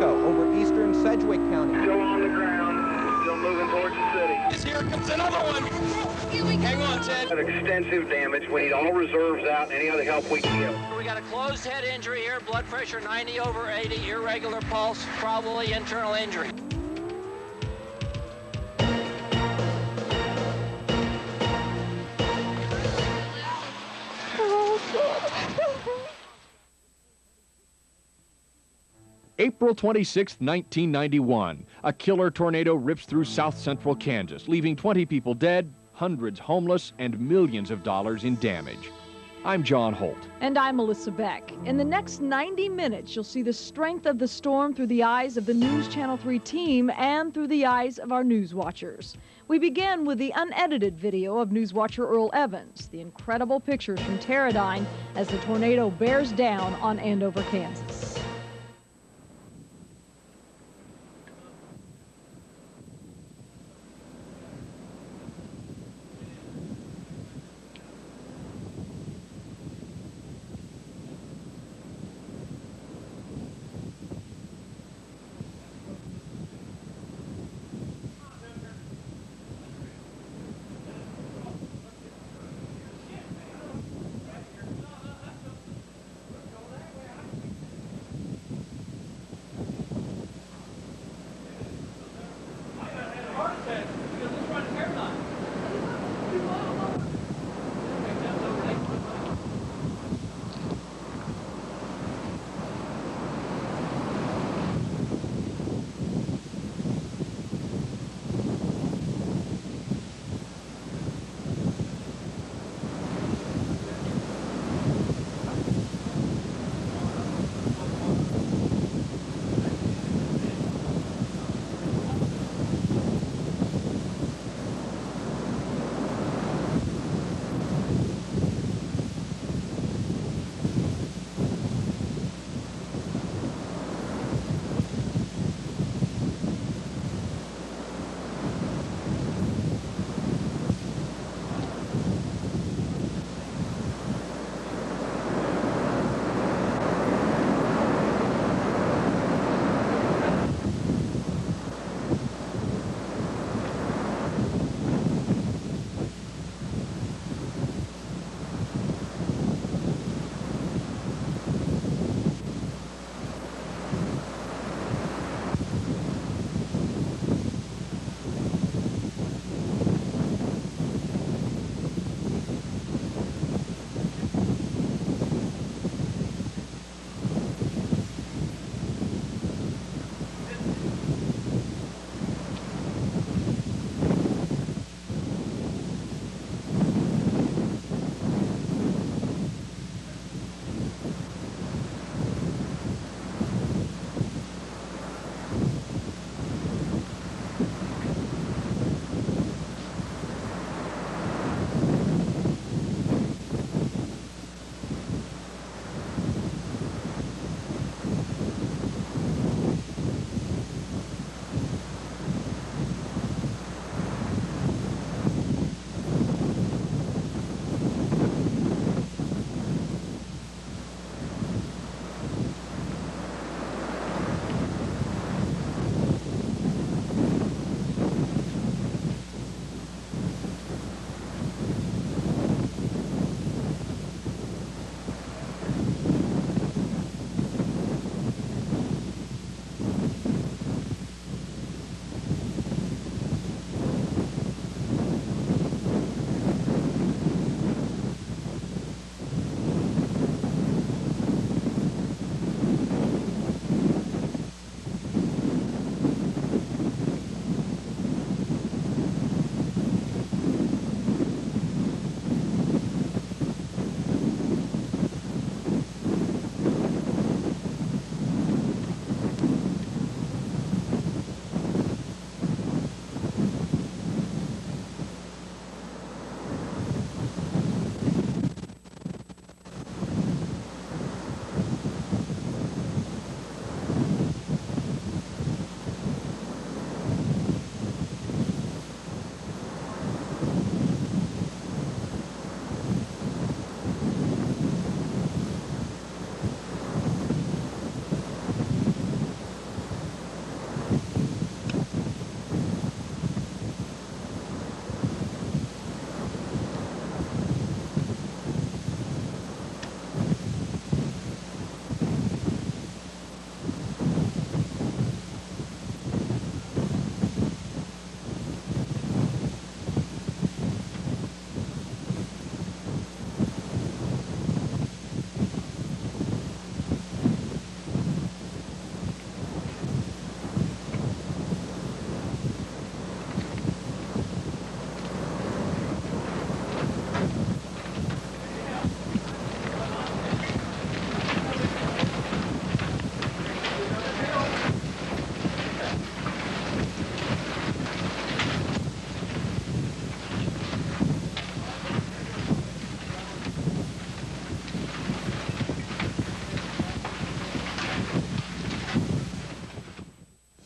Francisco over eastern Sedgwick County. Still on the ground, still moving towards the city. Here comes another one. Hang on, Ted. Have extensive damage. We need all reserves out and any other help we can get. We got a closed head injury here, blood pressure 90 over 80, irregular pulse, probably internal injury. April 26, 1991, a killer tornado rips through south-central Kansas, leaving 20 people dead, hundreds homeless, and millions of dollars in damage. I'm John Holt. And I'm Melissa Beck. In the next 90 minutes, you'll see the strength of the storm through the eyes of the News Channel 3 team and through the eyes of our news watchers. We begin with the unedited video of news watcher Earl Evans, the incredible pictures from Teradyne as the tornado bears down on Andover, Kansas.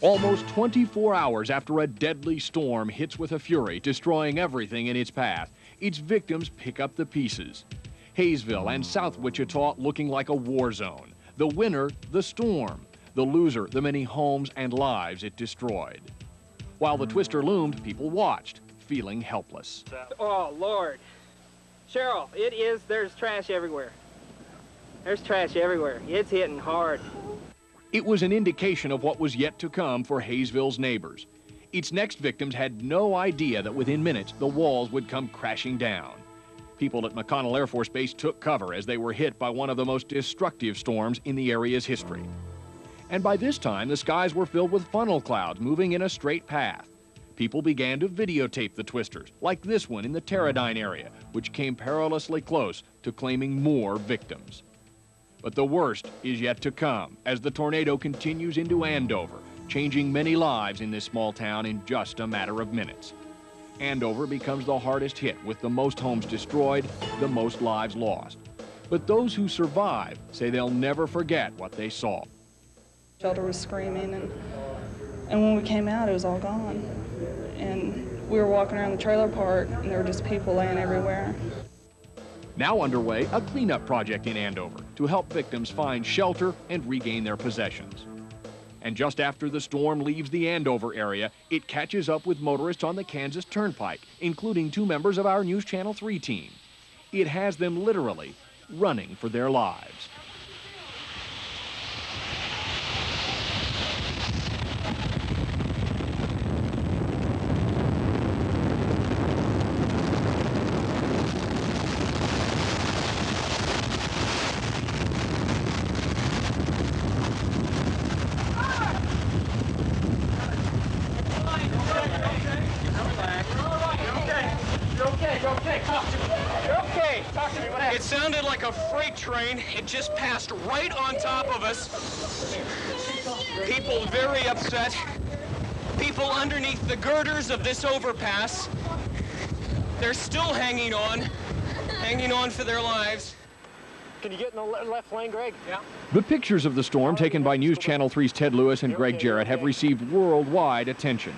Almost 24 hours after a deadly storm hits with a fury, destroying everything in its path, its victims pick up the pieces. Hayesville and South Wichita looking like a war zone. The winner, the storm. The loser, the many homes and lives it destroyed. While the twister loomed, people watched, feeling helpless. Oh, Lord. Cheryl, there's trash everywhere. There's trash everywhere. It's hitting hard. It was an indication of what was yet to come for Hayesville's neighbors. Its next victims had no idea that within minutes the walls would come crashing down. People at McConnell Air Force Base took cover as they were hit by one of the most destructive storms in the area's history. And by this time, the skies were filled with funnel clouds moving in a straight path. People began to videotape the twisters, like this one in the Teradyne area, which came perilously close to claiming more victims. But the worst is yet to come as the tornado continues into Andover, changing many lives in this small town in just a matter of minutes. Andover becomes the hardest hit, with the most homes destroyed, the most lives lost. But those who survive say they'll never forget what they saw. Shelter was screaming, and when we came out, it was all gone. And we were walking around the trailer park, and there were just people laying everywhere. Now underway, a cleanup project in Andover to help victims find shelter and regain their possessions. And just after the storm leaves the Andover area, it catches up with motorists on the Kansas Turnpike, including 2 members of our News Channel 3 team. It has them literally running for their lives. It sounded like a freight train. It just passed right on top of us. People very upset. People underneath the girders of this overpass. They're still hanging on for their lives. Can you get in the left lane, Greg? Yeah. The pictures of the storm taken by News Channel 3's Ted Lewis and Greg Jarrett have received worldwide attention.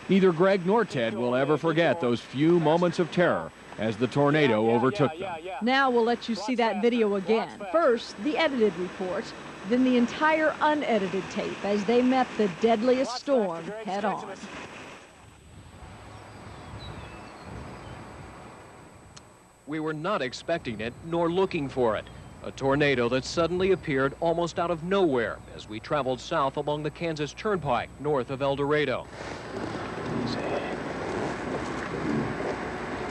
Neither Greg nor Ted will ever forget those few moments of terror as the tornado overtook them. Now we'll let you see that video again. First, the edited report, then the entire unedited tape as they met the deadliest storm head on. We were not expecting it, nor looking for it. A tornado that suddenly appeared almost out of nowhere as we traveled south along the Kansas Turnpike, north of El Dorado.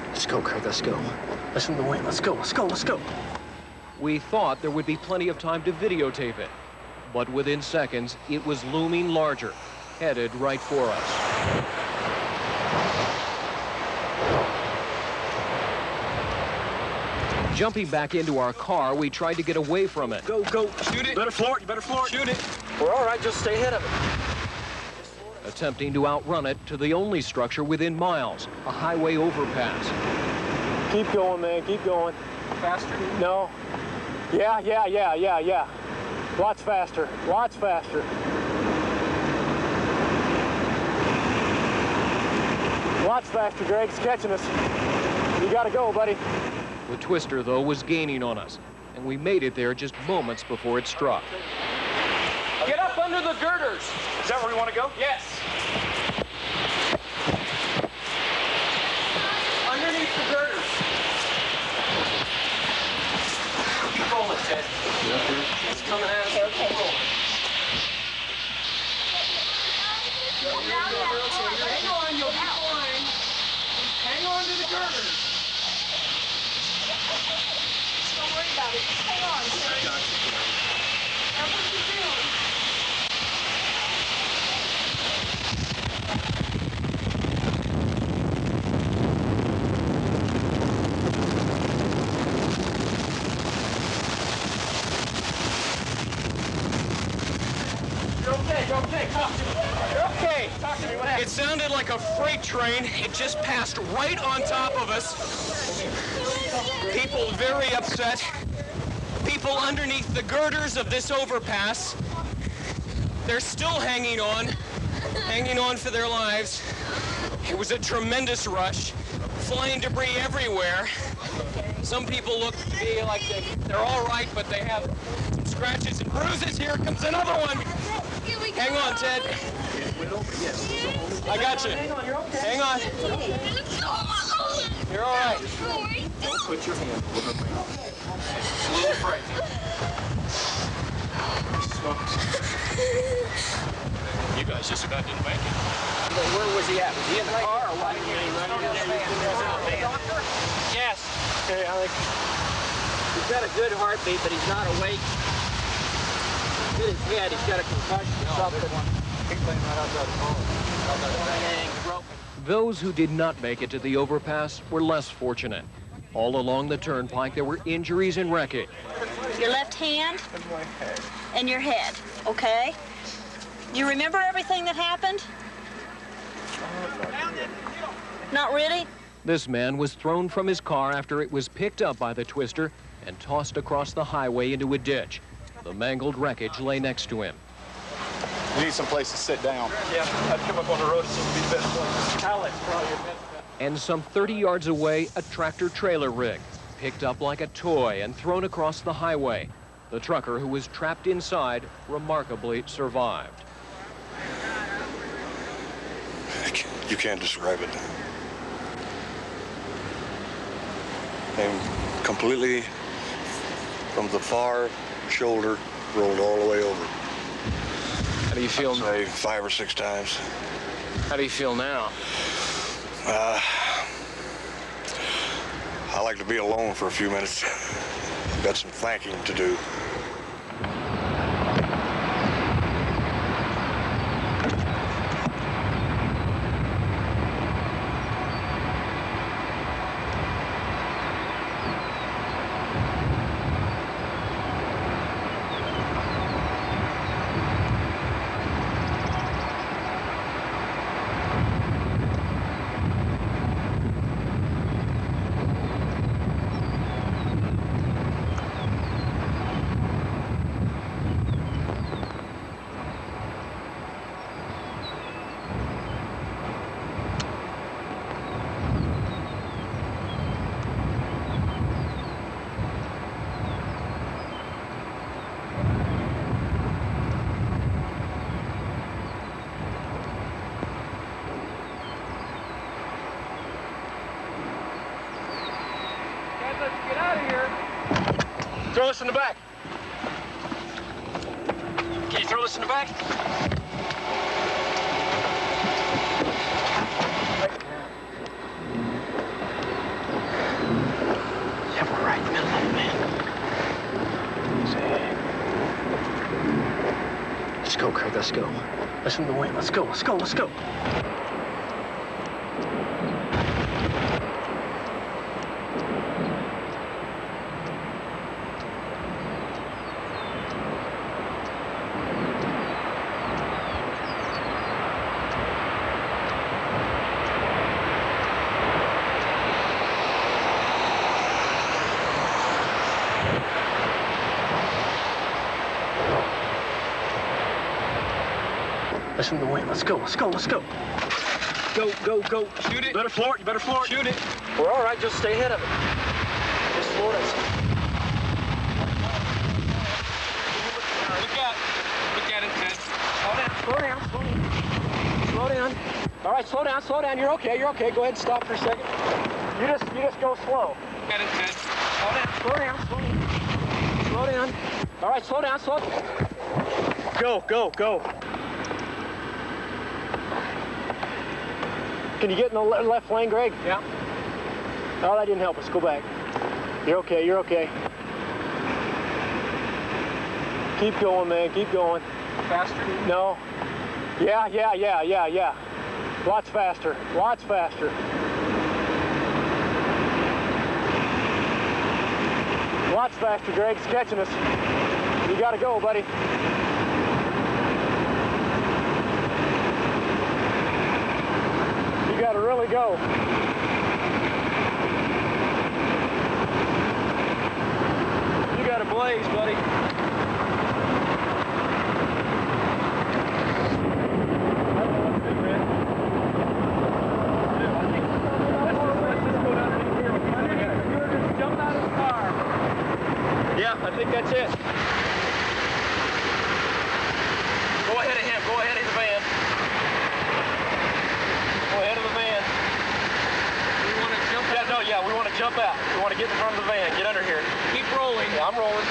Let's go, Craig, let's go. Listen to the wind, let's go, let's go, let's go. We thought there would be plenty of time to videotape it, but within seconds, it was looming larger, headed right for us. Jumping back into our car, we tried to get away from it. Go, go. Shoot it. You better floor it, you better floor it. Shoot it. We're all right, just stay ahead of it. Attempting to outrun it to the only structure within miles, a highway overpass. Keep going, man, keep going. Faster? No. Yeah. Lots faster, lots faster. Lots faster, Greg, it's catching us. You gotta go, buddy. The twister, though, was gaining on us, and we made it there just moments before it struck. Get up under the girders. Is that where we want to go? Yes. Underneath the girders. Keep rolling, Ted. It's coming at us. Keep rolling. Hang on, you'll be fine. Hang on to the girders. Don't worry about it. Just hang on. That's what you're doing. You're okay, talk to me. You're okay. Talk to me, what happened? It sounded like a freight train. It just passed right on top of us. People very upset. People underneath the girders of this overpass. They're still hanging on hanging on for their lives. It was a tremendous rush, flying debris everywhere. Some people look to be like they're all right, but they have some scratches and bruises. Here comes another one. Hang on, Ted. I got you. Hang on. You're all right. Don't put your hand over my mouth. A little frightened. You guys just about didn't make it. Where was he at? Was he in the car or what? Yes. Okay, I think He's got a good heartbeat, but he's not awake. Hit his head. He's got a concussion or something. Those who did not make it to the overpass were less fortunate. All along the turnpike, there were injuries and wreckage. Your left hand and your head, okay? You remember everything that happened? Not really? This man was thrown from his car after it was picked up by the twister and tossed across the highway into a ditch. The mangled wreckage lay next to him. You need some place to sit down. Yeah, I'd come up on the road. It seems to be the best place. Alex, probably your best bet. And some 30 yards away, a tractor-trailer rig, picked up like a toy and thrown across the highway. The trucker, who was trapped inside, remarkably survived. You can't describe it. And completely from the far shoulder, rolled all the way over. How do you feel? I'd say 5 or 6 times. How do you feel now? I like to be alone for a few minutes. Got some thanking to do. Throw this in the back. Can you throw this in the back? Yeah, we're right in the middle of it, man. Let's go, Craig. Let's go. Listen to the wind. Let's go. Let's go. Let's go. Listen to the wind. Let's go. Let's go. Let's go. Go, go, go. Shoot it. You better floor it. You better floor it. Shoot it. We're all right. Just stay ahead of it. Just floor it. Look at it, Ted. Slow down. Slow down. Slow down. All right, slow down. Slow down. You're okay. You're okay. Go ahead and stop for a second. You just go slow. Look at it, Ted. Slow down. Slow down. Slow down. Slow down. All right, slow down. Slow. Go, go, go. Can you get in the left lane, Greg? Yeah. Oh, that didn't help us. Go back. You're okay. You're okay. Keep going, man. Keep going. Faster? No. Yeah. Lots faster. Lots faster. Lots faster, Greg. It's catching us. You gotta go, buddy. You gotta really go. You gotta blaze, buddy. think that's it. Go ahead of him. Go ahead of the van. Go ahead of the van. We want to jump out. Yeah, we want to jump out. We want to get in front of the van. Get under here. Keep rolling. Yeah, I'm rolling.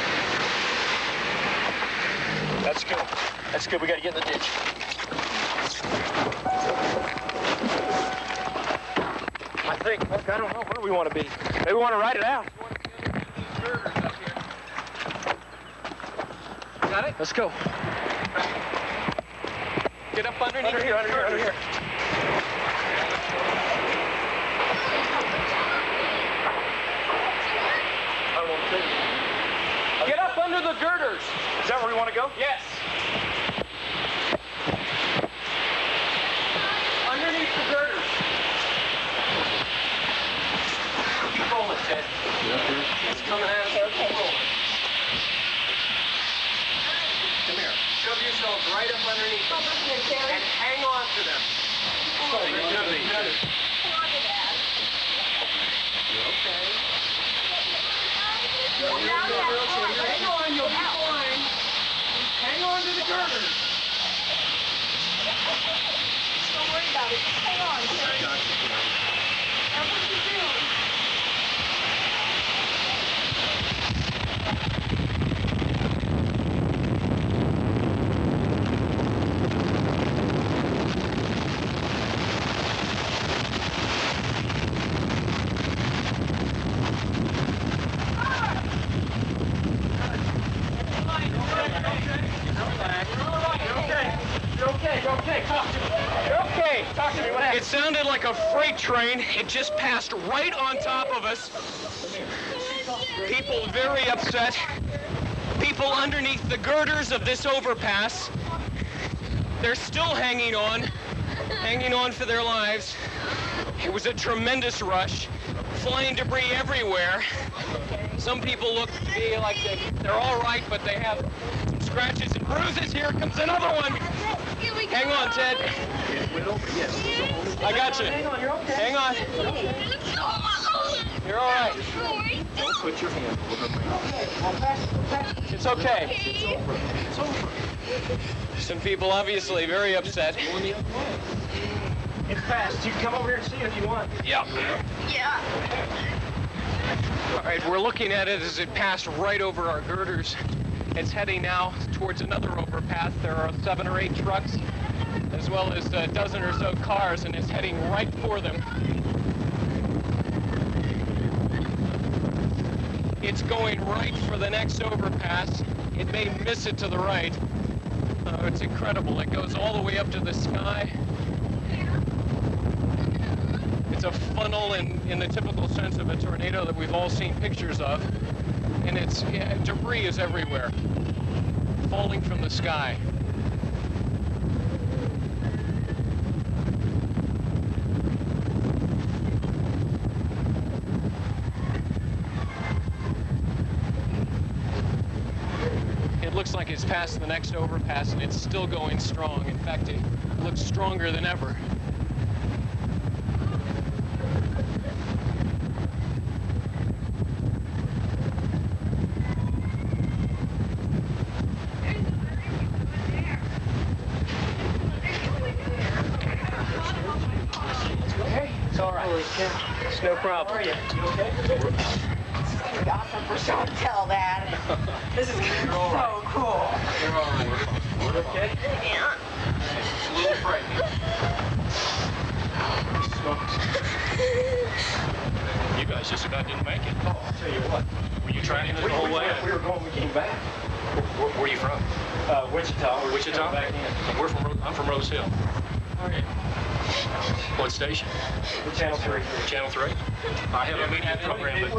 That's good. That's good. We got to get in the ditch. I think. Look, I don't know where we want to be. Maybe we want to ride it out. Got it? Let's go. Get up underneath. Under here. Get up under the girders. Is that where we want to go? Yes. Underneath the girders. Keep rolling, Ted. It's coming at us. Keep rolling. Come here. Shove yourself right up underneath them. And hang on to them. You're okay. Hang on, you'll be fine. Hang on to the girders. Don't worry about it. Hang on. I got you. That's what you do. It sounded like a freight train. It just passed right on top of us. People very upset. People underneath the girders of this overpass. They're still hanging on for their lives. It was a tremendous rush. Flying debris everywhere. Some people look to be like they're all right, but they have some scratches and bruises. Here comes another one. Hang on, Ted. I got you. Hang on, you're okay. Hang on. You're all right. Don't put your hand over my It's okay. It's over. Some people obviously very upset. It's fast. You can come over here and see it if you want. Yeah. All right, we're looking at it as it passed right over our girders. It's heading now towards another overpass. There are 7 or 8 trucks, as well as a dozen or so cars, and it's heading right for them. It's going right for the next overpass. It may miss it to the right. It's incredible. It goes all the way up to the sky. It's a funnel in the typical sense of a tornado that we've all seen pictures of. And debris is everywhere, falling from the sky. It looks like it's past the next overpass, and it's still going strong. In fact, it looks stronger than ever. It's no problem. How are you? You okay? It's awesome for show and tell, Dad. This is so cool. You're all right. We're okay? Yeah. It's a little frightening. You guys just about didn't make it. Oh, I'll tell you what. Were you tracking it the whole way? We were going, we came back. Where are you from? Wichita. Wichita? Back in. I'm from Rose Hill. All right. What station? Channel 3. Channel 3? I have a media program.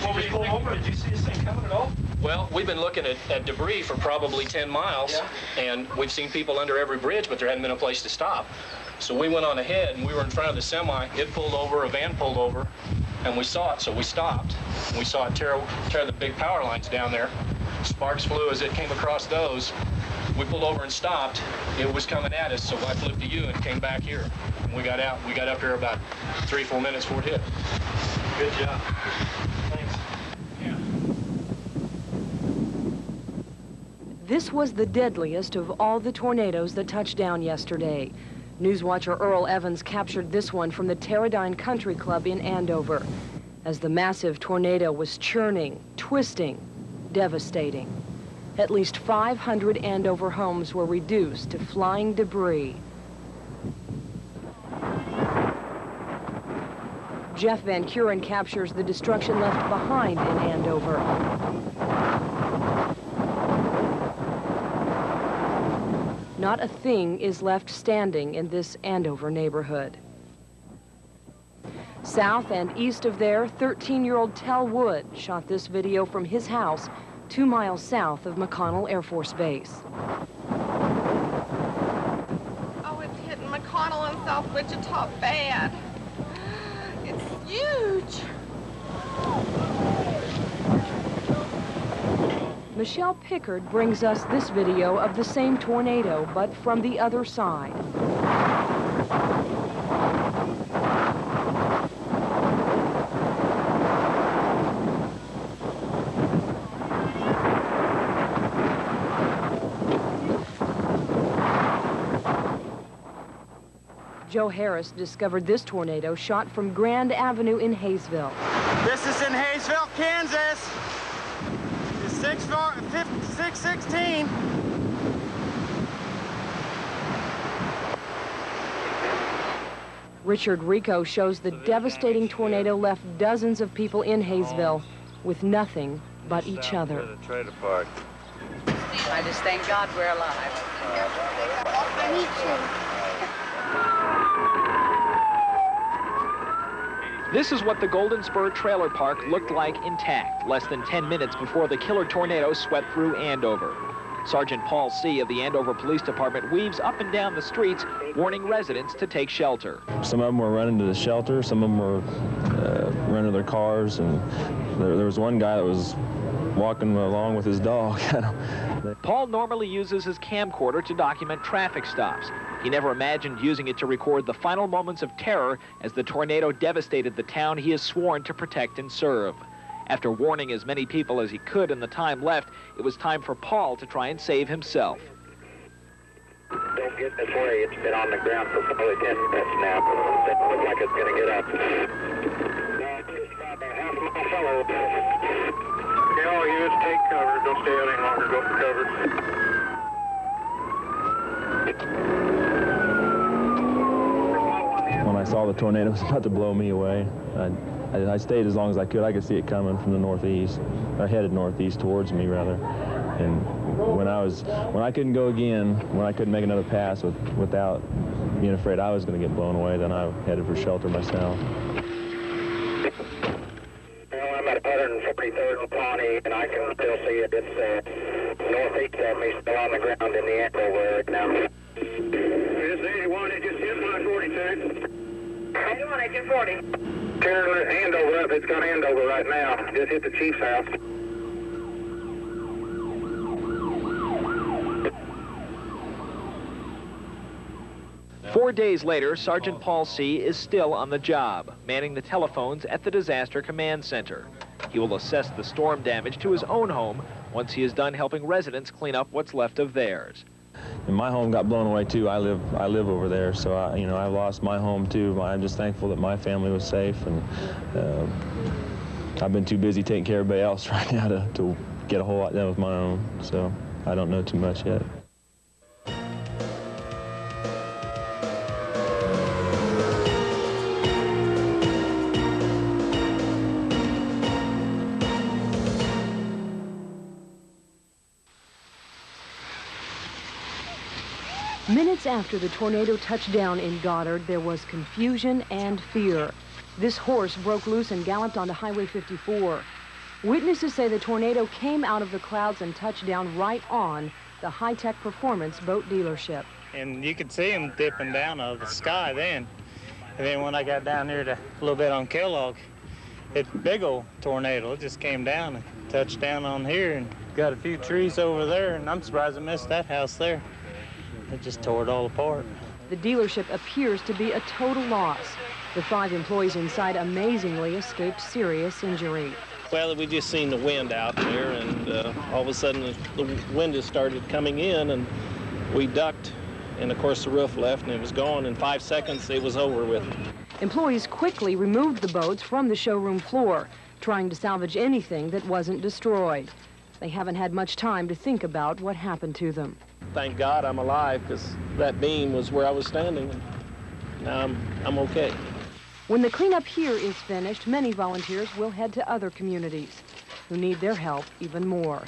When we pulled over, did you see this thing coming at all? Well, we've been looking at debris for probably 10 miles, and we've seen people under every bridge, but there hadn't been a place to stop. So we went on ahead, and we were in front of the semi. It pulled over, a van pulled over, and we saw it, so we stopped. We saw it tear the big power lines down there. Sparks flew as it came across those. We pulled over and stopped. It was coming at us, so I flipped to you and came back here. And we got out. We got up here about 3-4 minutes before it hit. Good job. Thanks. Yeah. This was the deadliest of all the tornadoes that touched down yesterday. Newswatcher Earl Evans captured this one from the Teradyne Country Club in Andover as the massive tornado was churning, twisting, devastating. At least 500 Andover homes were reduced to flying debris. Jeff Van Kuren captures the destruction left behind in Andover. Not a thing is left standing in this Andover neighborhood. South and east of there, 13-year-old Tel Wood shot this video from his house 2 miles south of McConnell Air Force Base. Oh, it's hitting McConnell and South Wichita bad. It's huge. Michelle Pickard brings us this video of the same tornado, but from the other side. Joe Harris discovered this tornado shot from Grand Avenue in Hayesville. This is in Hayesville, Kansas. It's 616. Richard Rico shows the devastating tornado left dozens of people in Hayesville with nothing but each other. I just thank God we're alive. Me too. This is what the Golden Spur Trailer Park looked like intact, less than 10 minutes before the killer tornado swept through Andover. Sergeant Paul C. of the Andover Police Department weaves up and down the streets, warning residents to take shelter. Some of them were running to the shelter, some of them were running to their cars, and there was one guy that was walking along with his dog. Paul normally uses his camcorder to document traffic stops. He never imagined using it to record the final moments of terror as the tornado devastated the town he is sworn to protect and serve. After warning as many people as he could in the time left, it was time for Paul to try and save himself. Don't get this way. It's been on the ground for probably 10 minutes now. It looks like it's going to get up. No, it's just about a half mile fellow. Yeah, all you do is take cover. Don't stay out any longer. Go for cover. When I saw the tornado was about to blow me away, I stayed as long as I could. I could see it coming from the northeast, or headed northeast towards me rather. And when I couldn't go again, when I couldn't make another pass without being afraid I was going to get blown away, then I headed for shelter myself. Well, I'm at 143rd and Pawnee, and I can still see it. It's northeast of me, still on the ground in the Andover area now. It's 81. It just hit 142. 81, 840. Tearing Andover up. It's got Andover right now. Just hit the chief's house. Four days later, Sergeant Paul C. is still on the job, manning the telephones at the Disaster Command Center. He will assess the storm damage to his own home once he is done helping residents clean up what's left of theirs. And my home got blown away too. I live over there, so I lost my home too. I'm just thankful that my family was safe, and I've been too busy taking care of everybody else right now to get a whole lot done with my own. So I don't know too much yet. Minutes after the tornado touched down in Goddard, there was confusion and fear. This horse broke loose and galloped onto Highway 54. Witnesses say the tornado came out of the clouds and touched down right on the high-tech performance boat dealership. And you could see them dipping down out of the sky then. And then when I got down there a little bit on Kellogg, it's a big old tornado. It just came down and touched down on here and got a few trees over there, and I'm surprised I missed that house there. It just tore it all apart. The dealership appears to be a total loss. The 5 employees inside amazingly escaped serious injury. Well, we just seen the wind out there, and all of a sudden the wind just started coming in, and we ducked, and of course the roof left, and it was gone. In 5 seconds, it was over with. Employees quickly removed the boats from the showroom floor, trying to salvage anything that wasn't destroyed. They haven't had much time to think about what happened to them. Thank God I'm alive, because that beam was where I was standing. Now I'm okay. When the cleanup here is finished, many volunteers will head to other communities who need their help even more.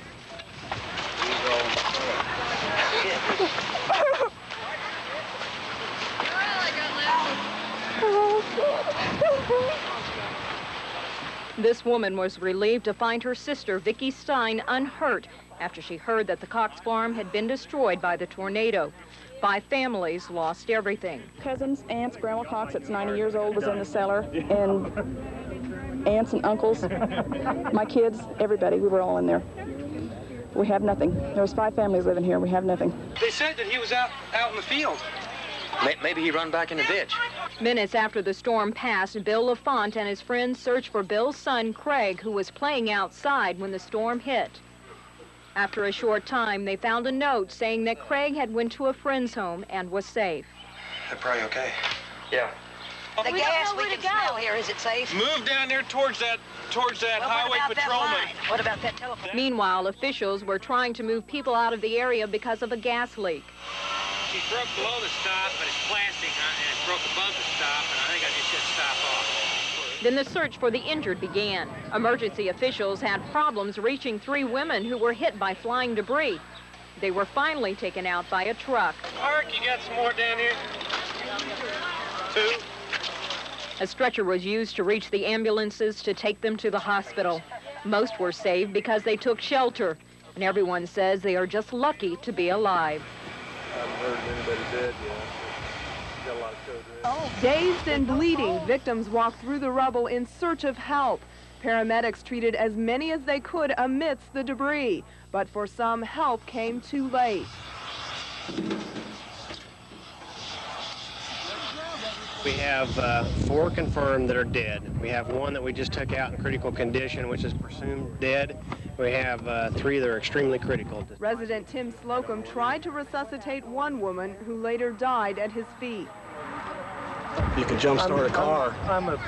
This woman was relieved to find her sister, Vicki Stein, unhurt after she heard that the Cox farm had been destroyed by the tornado. 5 families lost everything. Cousins, aunts, Grandma Cox, that's 90 years old, was in the cellar, and aunts and uncles, my kids, everybody, we were all in there. We have nothing. There was 5 families living here. We have nothing. They said that he was out in the field. Maybe he run back in the ditch. Minutes after the storm passed, Bill LaFont and his friends searched for Bill's son, Craig, who was playing outside when the storm hit. After a short time, they found a note saying that Craig had went to a friend's home and was safe. They're probably okay. Yeah. The gas we can smell here, is it safe? Move down there towards that highway patrolman. What about that telephone? Meanwhile, officials were trying to move people out of the area because of a gas leak. She broke below the stop, but it's plastic, and it broke above the stop, and I think I just shut stop off. Then the search for the injured began. Emergency officials had problems reaching 3 women who were hit by flying debris. They were finally taken out by a truck. Mark, you got some more down here? 2. A stretcher was used to reach the ambulances to take them to the hospital. Most were saved because they took shelter, and everyone says they are just lucky to be alive. I haven't heard of anybody dead yet. Got a lot of children. Dazed and bleeding, victims walked through the rubble in search of help. Paramedics treated as many as they could amidst the debris, but for some, help came too late. We have 4 confirmed that are dead. We have 1 that we just took out in critical condition, which is presumed dead. We have 3 that are extremely critical. Resident Tim Slocum tried to resuscitate one woman who later died at his feet. You can jump start a car.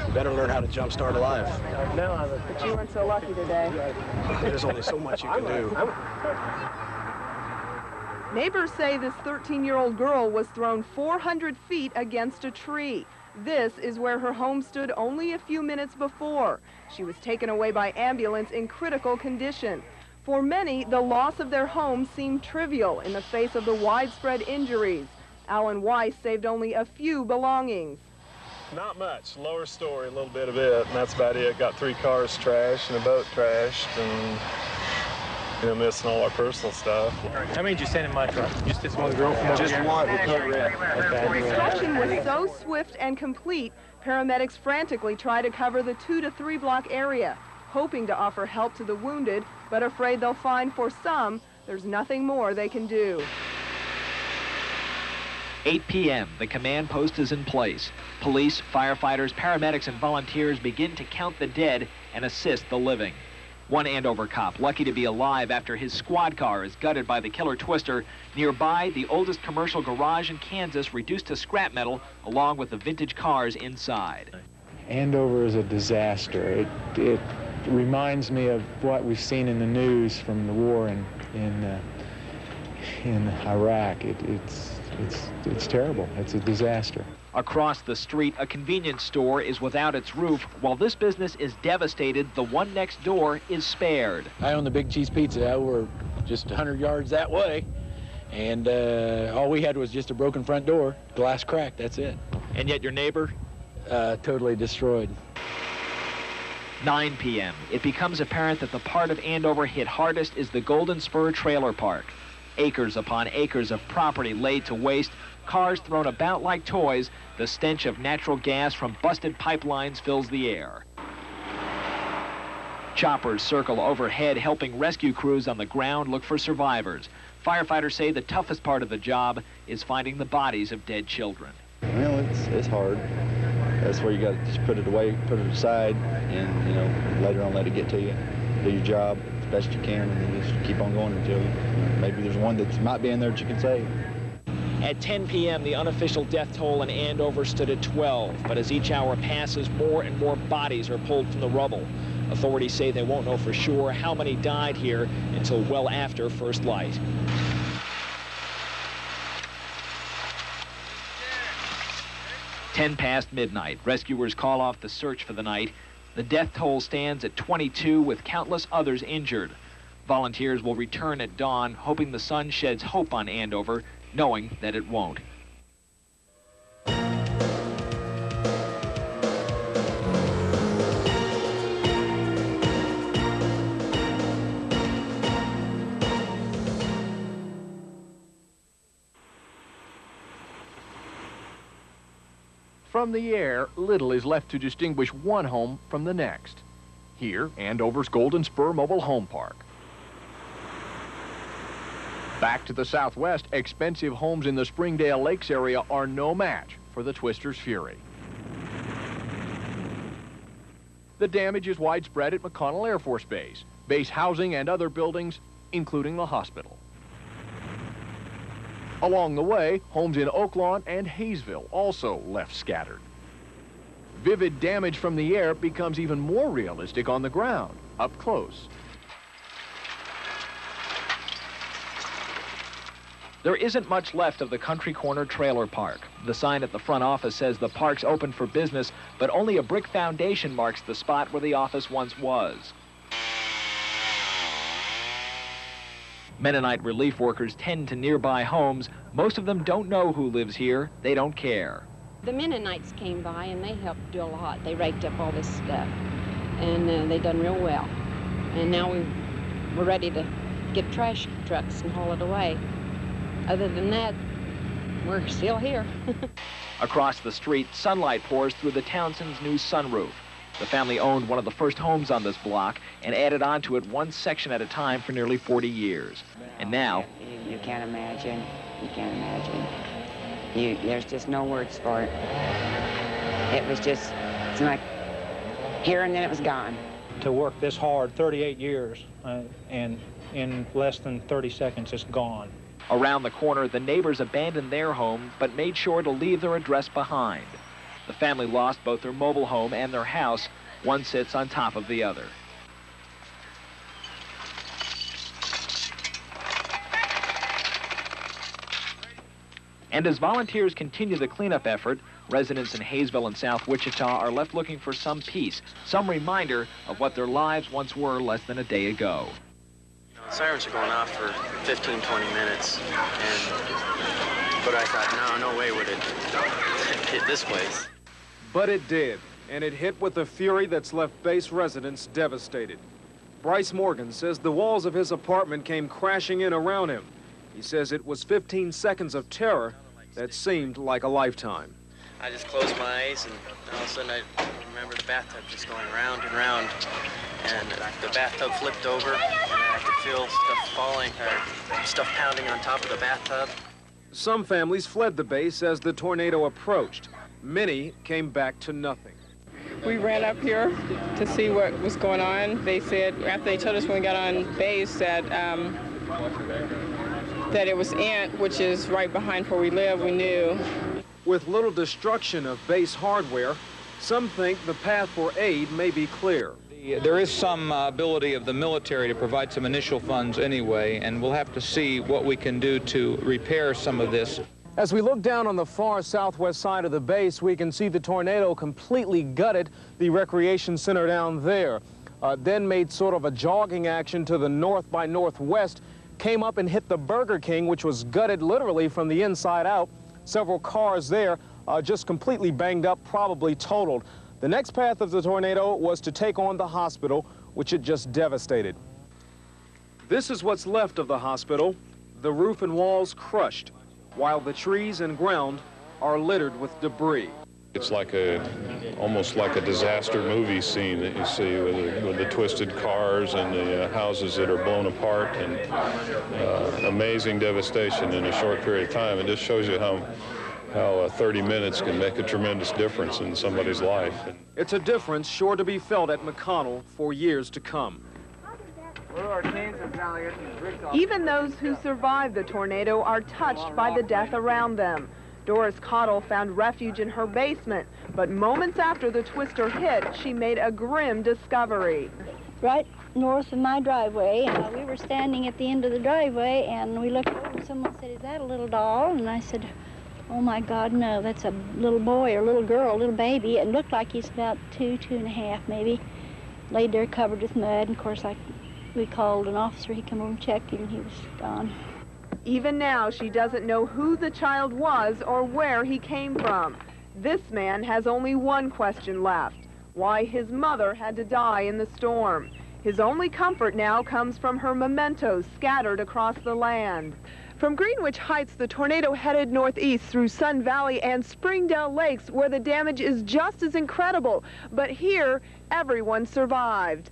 You better learn how to jump start a life. But you weren't so lucky today. There's only so much you can do. Neighbors say this 13-year-old girl was thrown 400 feet against a tree. This is where her home stood only a few minutes before. She was taken away by ambulance in critical condition. For many, the loss of their home seemed trivial in the face of the widespread injuries. Alan Weiss saved only a few belongings. Not much. Lower story, a little bit of it, and that's about it. Got 3 cars trashed and a boat trashed, and missing all our personal stuff. How many did you send in my truck? Just this one girl from over Just here? one with code red. Destruction was so swift and complete, paramedics frantically try to cover the 2 to 3 block area, hoping to offer help to the wounded, but afraid they'll find for some there's nothing more they can do. 8 p.m., the command post is in place. Police, firefighters, paramedics, and volunteers begin to count the dead and assist the living. One Andover cop lucky to be alive after his squad car is gutted by the killer twister. Nearby, the oldest commercial garage in Kansas reduced to scrap metal, along with the vintage cars inside. Andover is a disaster. It reminds me of what we've seen in the news from the war in Iraq. It's terrible. It's a disaster. Across the street, a convenience store is without its roof. While this business is devastated, the one next door is spared. I own the Big Cheese Pizza. We're just 100 yards that way, and all we had was just a broken front door, glass cracked, that's it. And yet your neighbor? Totally destroyed. 9 p.m. It becomes apparent that the part of Andover hit hardest is the Golden Spur Trailer Park. Acres upon acres of property laid to waste, cars thrown about like toys, the stench of natural gas from busted pipelines fills the air. Choppers circle overhead, helping rescue crews on the ground look for survivors. Firefighters say the toughest part of the job is finding the bodies of dead children. Well, it's hard. That's where you got to just put it away, put it aside, and, later on let it get to you. Do your job as best you can, and then just keep on going until maybe there's one that might be in there that you can save. At 10 p.m., the unofficial death toll in Andover stood at 12, but as each hour passes, more and more bodies are pulled from the rubble. Authorities say they won't know for sure how many died here until well after first light. Ten past midnight, rescuers call off the search for the night. The death toll stands at 22 with countless others injured. Volunteers will return at dawn, hoping the sun sheds hope on Andover, knowing that it won't. From the air, little is left to distinguish one home from the next. Here, Andover's Golden Spur Mobile Home Park. Back to the southwest, expensive homes in the Springdale Lakes area are no match for the Twister's fury. The damage is widespread at McConnell Air Force Base, base housing and other buildings, including the hospital. Along the way, homes in Oaklawn and Hayesville also left scattered. Vivid damage from the air becomes even more realistic on the ground, up close. There isn't much left of the Country Corner Trailer Park. The sign at the front office says the park's open for business, but only a brick foundation marks the spot where the office once was. Mennonite relief workers tend to nearby homes. Most of them don't know who lives here. They don't care. The Mennonites came by and they helped do a lot. They raked up all this stuff, and they done real well. And now we're ready to get trash trucks and haul it away. Other than that, we're still here. Across the street, sunlight pours through the Townsend's new sunroof. The family owned one of the first homes on this block and added onto it one section at a time for nearly 40 years. And now... You can't imagine. You can't imagine. There's just no words for it. It was just, it's like here and then it was gone. To work this hard, 38 years, and in less than 30 seconds, it's gone. Around the corner, the neighbors abandoned their home, but made sure to leave their address behind. The family lost both their mobile home and their house. One sits on top of the other. And as volunteers continue the cleanup effort, residents in Hayesville and South Wichita are left looking for some peace, some reminder of what their lives once were less than a day ago. Sirens are going off for 15, 20 minutes, but I thought, no way would it hit this place. But it did, and it hit with a fury that's left base residents devastated. Bryce Morgan says the walls of his apartment came crashing in around him. He says it was 15 seconds of terror that seemed like a lifetime. I just closed my eyes, and all of a sudden I remember the bathtub just going round and round, and the bathtub flipped over, and I could feel stuff falling, or stuff pounding on top of the bathtub. Some families fled the base as the tornado approached. Many came back to nothing. We ran up here to see what was going on. They said, after they told us when we got on base that it was Ant, which is right behind where we live, we knew. With little destruction of base hardware, some think the path for aid may be clear. There is some ability of the military to provide some initial funds anyway, and we'll have to see what we can do to repair some of this. As we look down on the far southwest side of the base, we can see the tornado completely gutted the recreation center down there. Then made sort of a jogging action to the north by northwest, came up and hit the Burger King, which was gutted literally from the inside out. Several cars there just completely banged up, probably totaled. The next path of the tornado was to take on the hospital, which it just devastated. This is what's left of the hospital, the roof and walls crushed, while the trees and ground are littered with debris. It's like almost like a disaster movie scene that you see with the twisted cars and the houses that are blown apart, and amazing devastation in a short period of time. It just shows you how how 30 minutes can make a tremendous difference in somebody's life. It's a difference sure to be felt at McConnell for years to come. Even those who survived the tornado are touched by the death around them. Doris Cottle found refuge in her basement, but moments after the twister hit, she made a grim discovery. Right north of my driveway, we were standing at the end of the driveway, and we looked over and someone said, "Is that a little doll?" And I said, "Oh my God, no, that's a little boy or little girl, little baby." It looked like he's about 2.5 maybe, laid there covered with mud. And of course, we called an officer. He came over and checked him, and he was gone. Even now, she doesn't know who the child was or where he came from. This man has only one question left: why his mother had to die in the storm. His only comfort now comes from her mementos scattered across the land. From Greenwich Heights, the tornado headed northeast through Sun Valley and Springdale Lakes, where the damage is just as incredible. But here, everyone survived.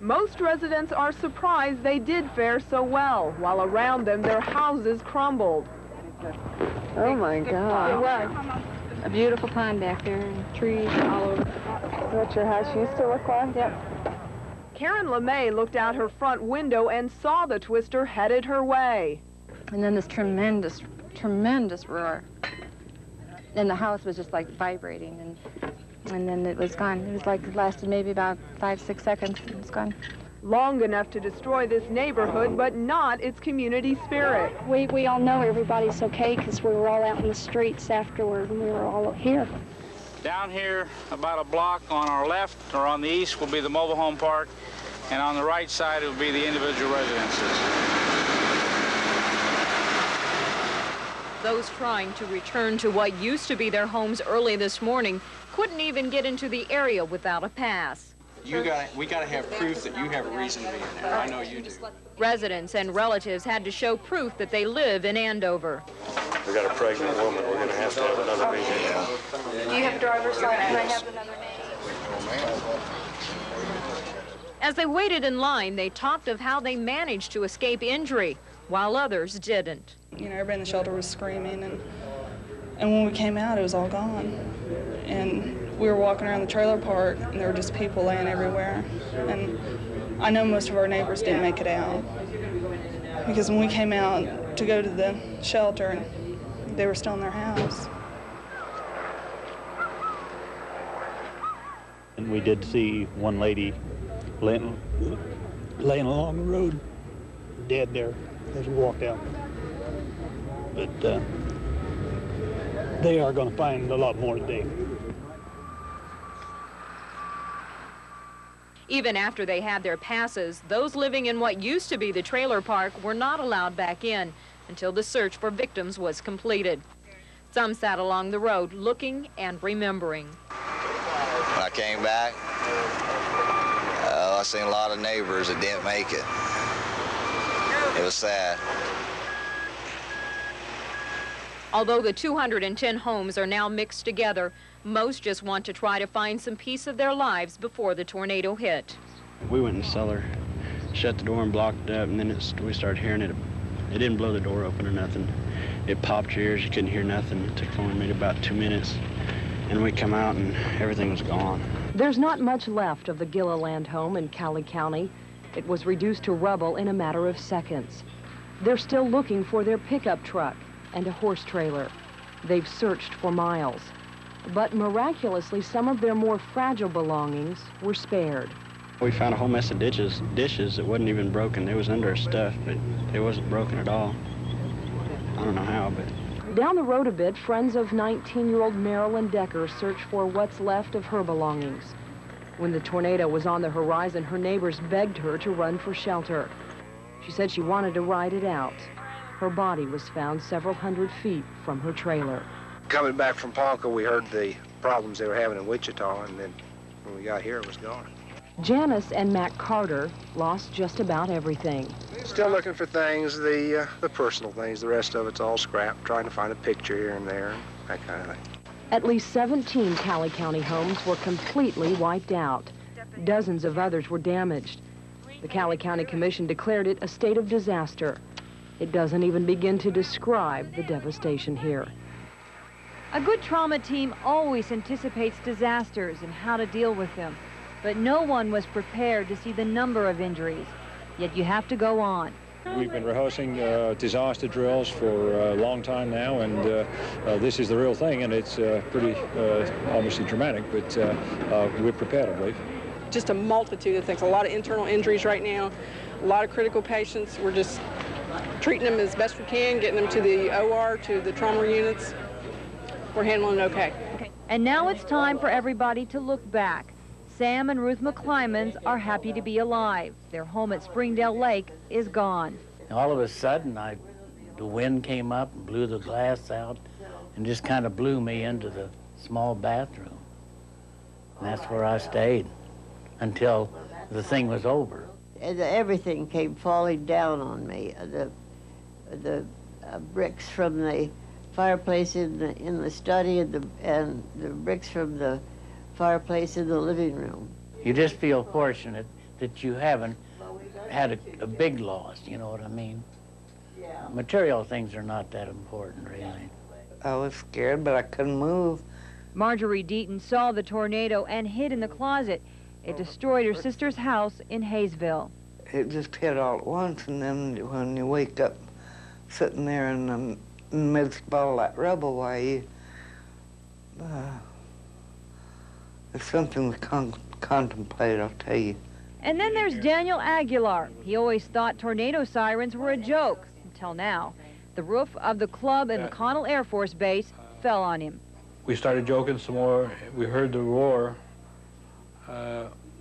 Most residents are surprised they did fare so well, while around them their houses crumbled. Oh my God. It was a beautiful pond back there and trees all over. What your house used to look like? Yep. Karen LeMay looked out her front window and saw the twister headed her way. And then this tremendous, tremendous roar. And the house was just like vibrating, and then it was gone. It was like it lasted maybe about 5-6 seconds, and it was gone. Long enough to destroy this neighborhood, but not its community spirit. We all know everybody's okay because we were all out in the streets afterward, and we were all here. Down here, about a block on our left or on the east will be the mobile home park, and on the right side it will be the individual residences. Those trying to return to what used to be their homes early this morning couldn't even get into the area without a pass. We gotta have proof that you have a reason to be in there. I know you do. Residents and relatives had to show proof that they live in Andover. We got a pregnant woman. We're going to have another meeting. Do you have a driver's license? Can I have another name? As they waited in line, they talked of how they managed to escape injury, while others didn't. You know, everybody in the shelter was screaming, and when we came out, it was all gone. And we were walking around the trailer park, and there were just people laying everywhere. And I know most of our neighbors didn't make it out, because when we came out to go to the shelter, they were still in their house. And we did see one lady laying along the road, dead there as we walked out. But they are going to find a lot more today. Even after they had their passes, those living in what used to be the trailer park were not allowed back in until the search for victims was completed. Some sat along the road looking and remembering. When I came back, I seen a lot of neighbors that didn't make it. It was sad. Although the 210 homes are now mixed together, most just want to try to find some piece of their lives before the tornado hit. We went in the cellar, shut the door and blocked it up, and then we started hearing it. It didn't blow the door open or nothing. It popped your ears, you couldn't hear nothing. It took only maybe about 2 minutes, and we come out and everything was gone. There's not much left of the Gilliland home in Cowley County. It was reduced to rubble in a matter of seconds. They're still looking for their pickup truck and a horse trailer. They've searched for miles. But miraculously, some of their more fragile belongings were spared. We found a whole mess of dishes that wasn't even broken. It was under our stuff, but it wasn't broken at all. I don't know how, but... Down the road a bit, friends of 19-year-old Marilyn Decker searched for what's left of her belongings. When the tornado was on the horizon, her neighbors begged her to run for shelter. She said she wanted to ride it out. Her body was found several hundred feet from her trailer. Coming back from Ponca, we heard the problems they were having in Wichita, and then when we got here, it was gone. Janice and Matt Carter lost just about everything. Still looking for things, the personal things. The rest of it's all scrap, trying to find a picture here and there, that kind of thing. At least 17 Cowley County homes were completely wiped out. Dozens of others were damaged. The Cowley County Commission declared it a state of disaster. It doesn't even begin to describe the devastation here. A good trauma team always anticipates disasters and how to deal with them, but no one was prepared to see the number of injuries. Yet you have to go on. We've been rehearsing disaster drills for a long time now, and this is the real thing, and it's pretty obviously dramatic, but we're prepared, I believe. Just a multitude of things, a lot of internal injuries right now, a lot of critical patients. We're just treating them as best we can, getting them to the OR, to the trauma units. We're handling it okay. And now it's time for everybody to look back. Sam and Ruth McClymans are happy to be alive. Their home at Springdale Lake is gone. All of a sudden, the wind came up and blew the glass out and just kind of blew me into the small bathroom. And that's where I stayed until the thing was over. Everything came falling down on me. The bricks from the fireplace in the study and the bricks from the fireplace in the living room. You just feel fortunate that you haven't had a big loss, you know what I mean? Material things are not that important, really. I was scared, but I couldn't move. Marjorie Deaton saw the tornado and hid in the closet. It destroyed her sister's house in Hayesville. It just hit all at once, and then when you wake up sitting there in the midst of all that rubble, why, it's something to contemplate, I'll tell you. And then there's Daniel Aguilar. He always thought tornado sirens were a joke, until now. The roof of the club in McConnell Air Force Base fell on him. We started joking some more. We heard the roar.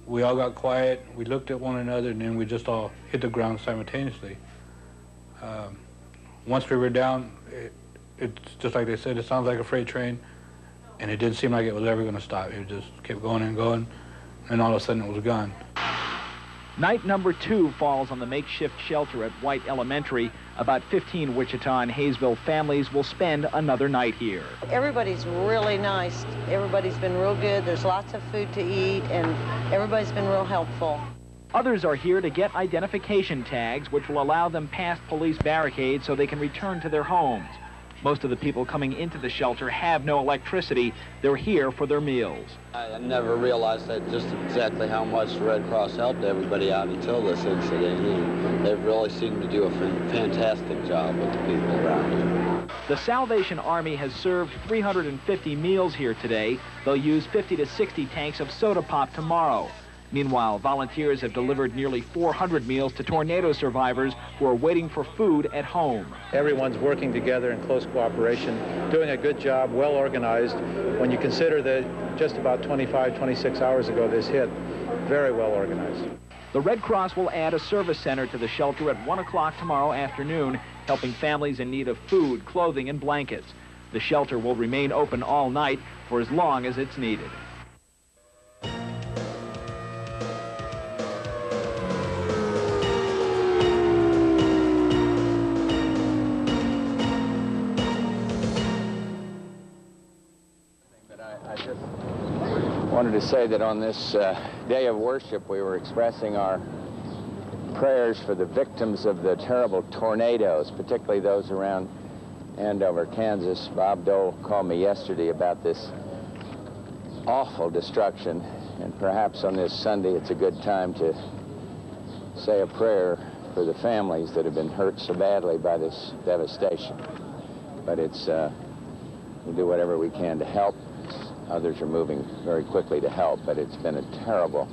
We all got quiet. We looked at one another, and then we just all hit the ground simultaneously. Once we were down, it's just like they said, it sounds like a freight train, and it didn't seem like it was ever going to stop. It just kept going and going, and all of a sudden it was gone. Night number 2 falls on the makeshift shelter at White Elementary. About 15 Wichita and Hayesville families will spend another night here. Everybody's really nice. Everybody's been real good. There's lots of food to eat, and everybody's been real helpful. Others are here to get identification tags, which will allow them past police barricades so they can return to their homes. Most of the people coming into the shelter have no electricity. They're here for their meals. I never realized that just exactly how much the Red Cross helped everybody out until this incident. And they've really seemed to do a fantastic job with the people around here. The Salvation Army has served 350 meals here today. They'll use 50 to 60 tanks of soda pop tomorrow. Meanwhile, volunteers have delivered nearly 400 meals to tornado survivors who are waiting for food at home. Everyone's working together in close cooperation, doing a good job, well organized. When you consider that just about 25, 26 hours ago this hit, very well organized. The Red Cross will add a service center to the shelter at 1 o'clock tomorrow afternoon, helping families in need of food, clothing, and blankets. The shelter will remain open all night for as long as it's needed. I wanted to say that on this day of worship, we were expressing our prayers for the victims of the terrible tornadoes, particularly those around Andover, Kansas. Bob Dole called me yesterday about this awful destruction, and perhaps on this Sunday it's a good time to say a prayer for the families that have been hurt so badly by this devastation. But it's, we'll do whatever we can to help. Others are moving very quickly to help, but it's been a terrible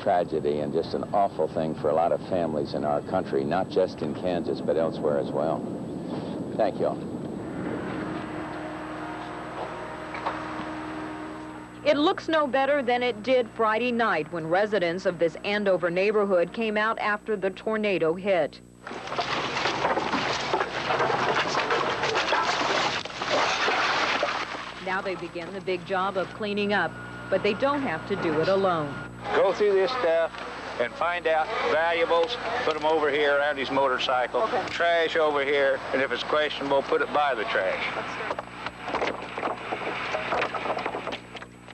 tragedy and just an awful thing for a lot of families in our country, not just in Kansas, but elsewhere as well. Thank you all. It looks no better than it did Friday night when residents of this Andover neighborhood came out after the tornado hit. Now they begin the big job of cleaning up, but they don't have to do it alone. Go through this stuff and find out valuables, put them over here around his motorcycle, trash over here, and if it's questionable, put it by the trash.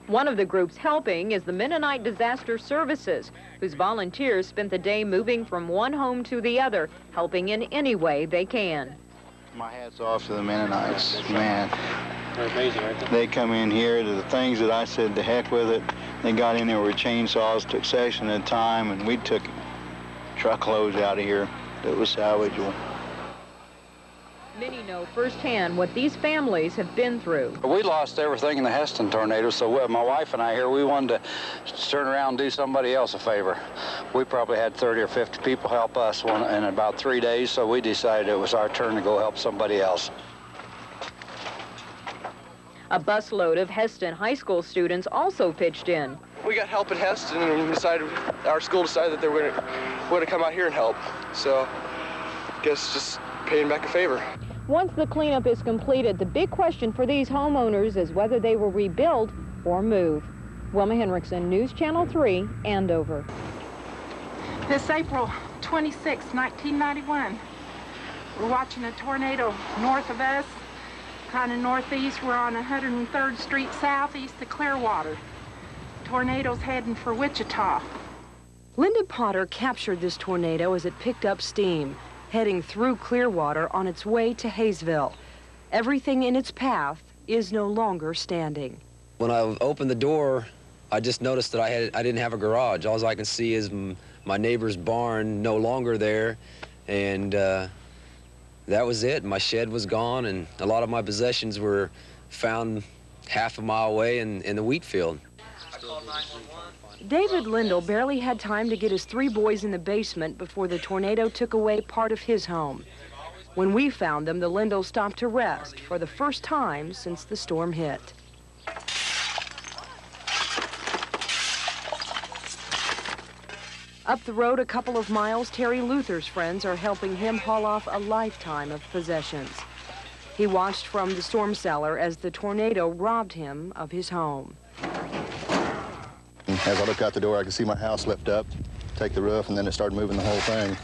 One of the groups helping is the Mennonite Disaster Services, whose volunteers spent the day moving from one home to the other, helping in any way they can. My hat's off to the Mennonites, man. They're amazing, aren't they? They come in here to the things that I said, the heck with it. They got in there with chainsaws, took section at a time, and we took truckloads out of here that was salvageable. Many know firsthand what these families have been through. We lost everything in the Heston tornado, so my wife and I here, we wanted to turn around and do somebody else a favor. We probably had 30 or 50 people help us in about 3 days, so we decided it was our turn to go help somebody else. A busload of Heston High School students also pitched in. We got help at Heston, and our school decided that they were going to come out here and help. So, I guess just paying back a favor. Once the cleanup is completed, the big question for these homeowners is whether they will rebuild or move. Wilma Henriksen, News Channel 3, Andover. This April 26, 1991, we're watching a tornado north of us, kind of northeast. We're on 103rd Street southeast of Clearwater. Tornado's heading for Wichita. Linda Potter captured this tornado as it picked up steam, heading through Clearwater on its way to Hayesville. Everything in its path is no longer standing. When I opened the door, I just noticed that I didn't have a garage. All I can see is my neighbor's barn no longer there, and that was it. My shed was gone, and a lot of my possessions were found half a mile away in the wheat field. David Lindell barely had time to get his 3 boys in the basement before the tornado took away part of his home. When we found them, the Lindells stopped to rest for the first time since the storm hit. Up the road a couple of miles, Terry Luther's friends are helping him haul off a lifetime of possessions. He watched from the storm cellar as the tornado robbed him of his home. As I look out the door, I can see my house lift up, take the roof, and then it started moving the whole thing.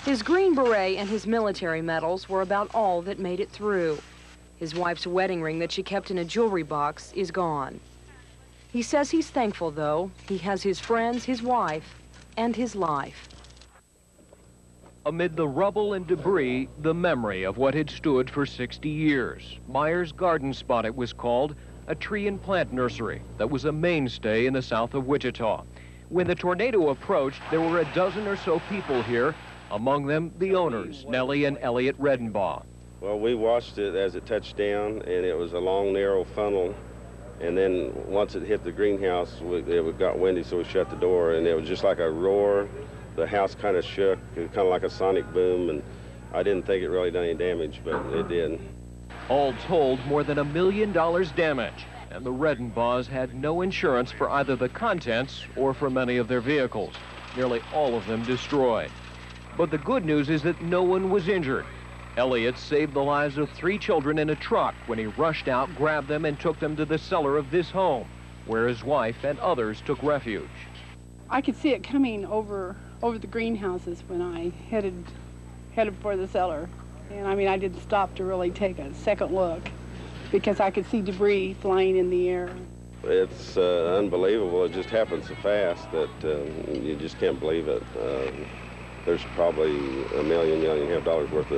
His Green Beret and his military medals were about all that made it through. His wife's wedding ring that she kept in a jewelry box is gone. He says he's thankful, though. He has his friends, his wife, and his life. Amid the rubble and debris, the memory of what had stood for 60 years. Myers Garden Spot, it was called, a tree and plant nursery that was a mainstay in the south of Wichita. When the tornado approached, there were a dozen or so people here, among them the owners, Nellie and Elliot Redenbaugh. Well, we watched it as it touched down, and it was a long, narrow funnel. And then once it hit the greenhouse, it got windy, so we shut the door, and it was just like a roar. The house kind of shook, kind of like a sonic boom, and I didn't think it really done any damage, but it did. All told, more than $1 million damage, and the Redenbaughs had no insurance for either the contents or for many of their vehicles, nearly all of them destroyed. But the good news is that no one was injured. Elliot saved the lives of 3 children in a truck when he rushed out, grabbed them, and took them to the cellar of this home, where his wife and others took refuge. I could see it coming over the greenhouses when I headed for the cellar. And I mean, I didn't stop to really take a second look because I could see debris flying in the air. It's unbelievable. It just happened so fast that you just can't believe it. There's probably $1.5 million worth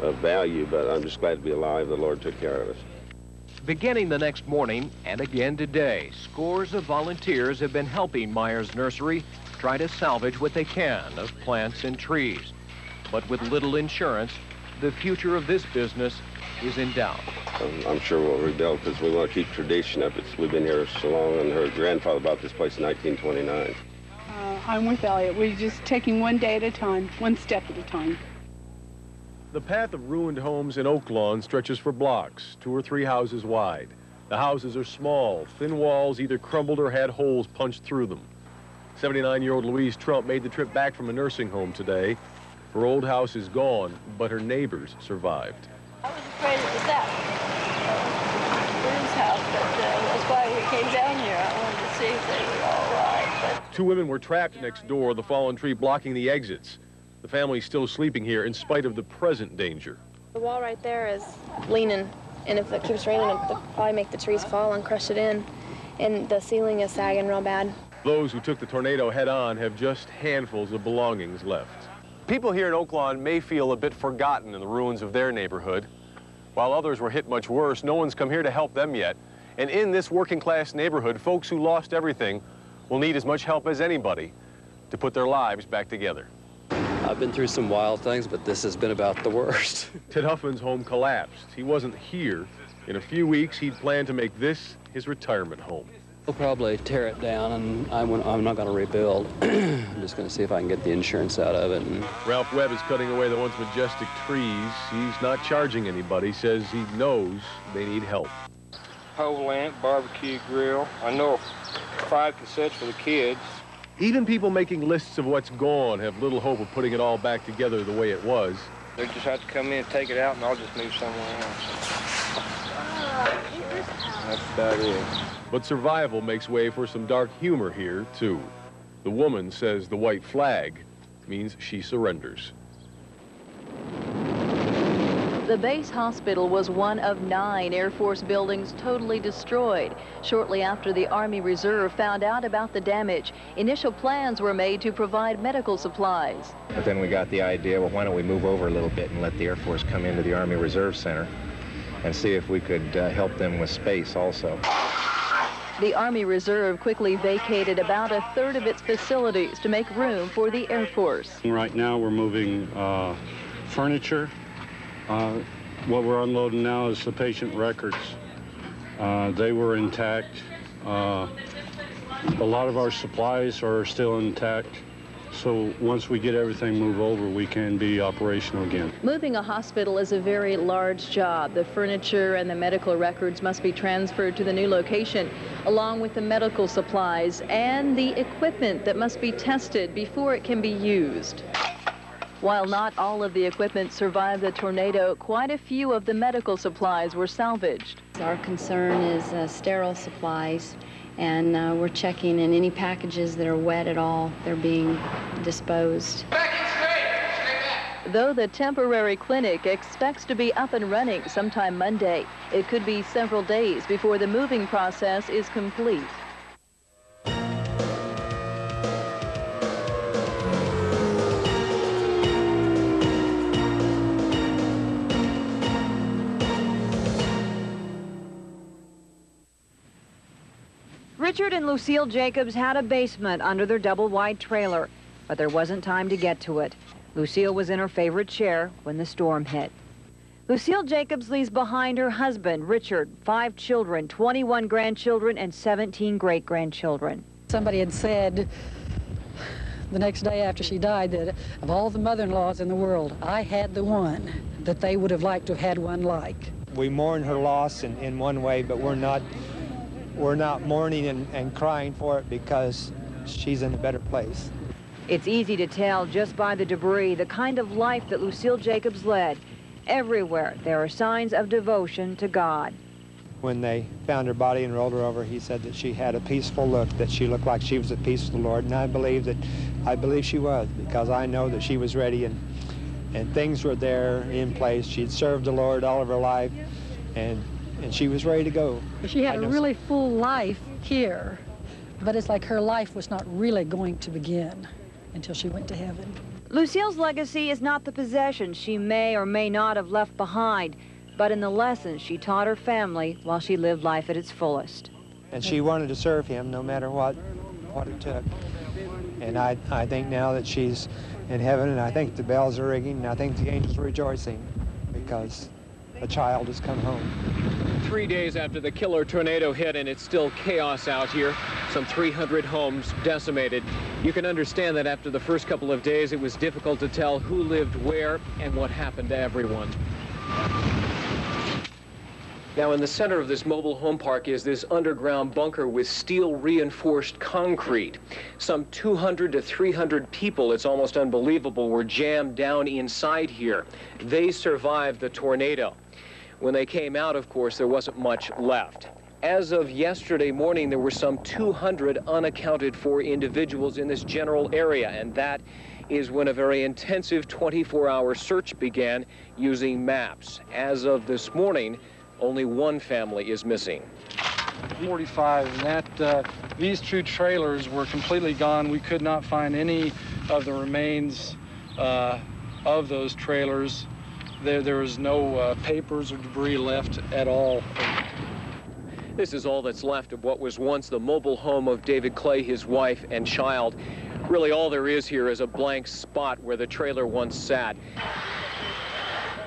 of value, but I'm just glad to be alive. The Lord took care of us. Beginning the next morning and again today, scores of volunteers have been helping Myers Nursery try to salvage what they can of plants and trees. But with little insurance, the future of this business is in doubt. I'm sure we'll rebuild because we want to keep tradition up. We've been here so long, and her grandfather bought this place in 1929. I'm with Elliot. We're just taking one day at a time, one step at a time. The path of ruined homes in Oaklawn stretches for blocks, 2 or 3 houses wide. The houses are small, thin walls either crumbled or had holes punched through them. 79-year-old Louise Trump made the trip back from a nursing home today. Her old house is gone, but her neighbors survived. I was afraid it was that Bruce's house, but that's why we came down here. I wanted to see if they were all right. But 2 women were trapped next door, the fallen tree blocking the exits. The family's still sleeping here in spite of the present danger. The wall right there is leaning, and if it keeps raining, it'll probably make the trees fall and crush it in. And the ceiling is sagging real bad. Those who took the tornado head-on have just handfuls of belongings left. People here in Oaklawn may feel a bit forgotten in the ruins of their neighborhood. While others were hit much worse, no one's come here to help them yet. And in this working-class neighborhood, folks who lost everything will need as much help as anybody to put their lives back together. I've been through some wild things, but this has been about the worst. Ted Huffman's home collapsed. He wasn't here. In a few weeks, he'd planned to make this his retirement home. We'll probably tear it down, and I'm not going to rebuild. I'm just going to see if I can get the insurance out of it. And Ralph Webb is cutting away the once majestic trees. He's not charging anybody. Says he knows they need help. Pole lamp, barbecue grill. I know 5 cassettes for the kids. Even people making lists of what's gone have little hope of putting it all back together the way it was. They just have to come in and take it out, and I'll just move somewhere else. That's about it. But survival makes way for some dark humor here, too. The woman says the white flag means she surrenders. The base hospital was one of 9 Air Force buildings totally destroyed. Shortly after the Army Reserve found out about the damage, initial plans were made to provide medical supplies. But then we got the idea, well, why don't we move over a little bit and let the Air Force come into the Army Reserve Center and see if we could help them with space also. The Army Reserve quickly vacated about 1/3 of its facilities to make room for the Air Force. Right now we're moving furniture. What we're unloading now is the patient records. They were intact. A lot of our supplies are still intact. So once we get everything moved over, we can be operational again. Moving a hospital is a very large job. The furniture and the medical records must be transferred to the new location, along with the medical supplies and the equipment that must be tested before it can be used. While not all of the equipment survived the tornado, quite a few of the medical supplies were salvaged. Our concern is sterile supplies, and we're checking in any packages that are wet at all. They're being disposed. Though the temporary clinic expects to be up and running sometime Monday, it could be several days before the moving process is complete. Richard and Lucille Jacobs had a basement under their double-wide trailer, but there wasn't time to get to it. Lucille was in her favorite chair when the storm hit. Lucille Jacobs leaves behind her husband, Richard, 5 children, 21 grandchildren, and 17 great-grandchildren. Somebody had said the next day after she died that of all the mother-in-laws in the world, I had the one that they would have liked to have had one like. We mourn her loss in one way, but we're not mourning and crying for it because she's in a better place. It's easy to tell just by the debris the kind of life that Lucille Jacobs led. Everywhere there are signs of devotion to God. When they found her body and rolled her over, he said that she had a peaceful look, that she looked like she was at peace with the Lord, and I believe she was, because I know that she was ready and things were there in place. She'd served the Lord all of her life, and she was ready to go. She had a really full life here, but it's like her life was not really going to begin until she went to heaven. Lucille's legacy is not the possessions she may or may not have left behind, but in the lessons she taught her family while she lived life at its fullest. And she wanted to serve him no matter what it took. And I think now that she's in heaven, and I think the bells are ringing, and I think the angels are rejoicing because a child has come home. 3 days after the killer tornado hit, and it's still chaos out here. Some 300 homes decimated. You can understand that after the first couple of days, it was difficult to tell who lived where and what happened to everyone. Now, in the center of this mobile home park is this underground bunker with steel reinforced concrete. Some 200 to 300 people, it's almost unbelievable, were jammed down inside here. They survived the tornado. When they came out, of course, there wasn't much left. As of yesterday morning, there were some 200 unaccounted for individuals in this general area, and that is when a very intensive 24-hour search began using maps. As of this morning, only one family is missing. 45, and that these 2 trailers were completely gone. We could not find any of the remains of those trailers. There was no papers or debris left at all. This is all that's left of what was once the mobile home of David Clay, his wife, and child. Really, all there is here is a blank spot where the trailer once sat.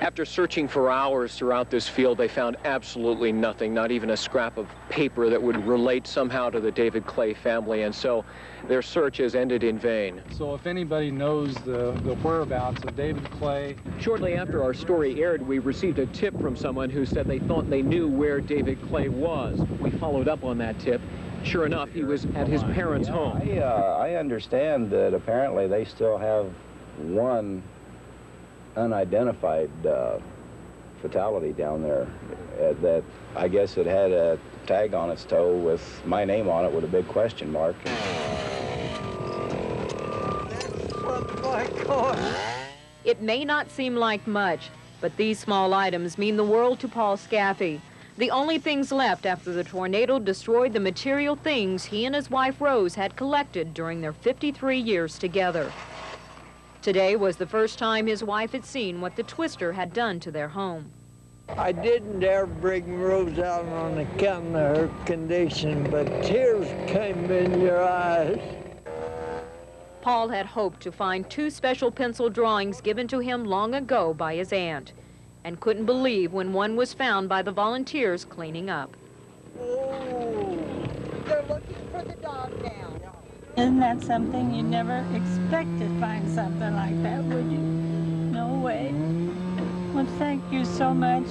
After searching for hours throughout this field, they found absolutely nothing, not even a scrap of paper that would relate somehow to the David Clay family, and so their search has ended in vain. So if anybody knows the whereabouts of David Clay... Shortly after our story aired, we received a tip from someone who said they thought they knew where David Clay was. We followed up on that tip. Sure enough, he was at his parents' home. I understand that apparently they still have one unidentified fatality down there that I guess it had a tag on its toe with my name on it with a big question mark. It may not seem like much, but these small items mean the world to Paul Scaffey. The only things left after the tornado destroyed the material things he and his wife Rose had collected during their 53 years together. Today was the first time his wife had seen what the twister had done to their home. I didn't dare bring Rose out on account of her condition, but tears came in your eyes. Paul had hoped to find 2 special pencil drawings given to him long ago by his aunt, and couldn't believe when one was found by the volunteers cleaning up. Oh, they're looking for the dog now. Isn't that something you never expect to find something like that, would you? No way. Well, thank you so much.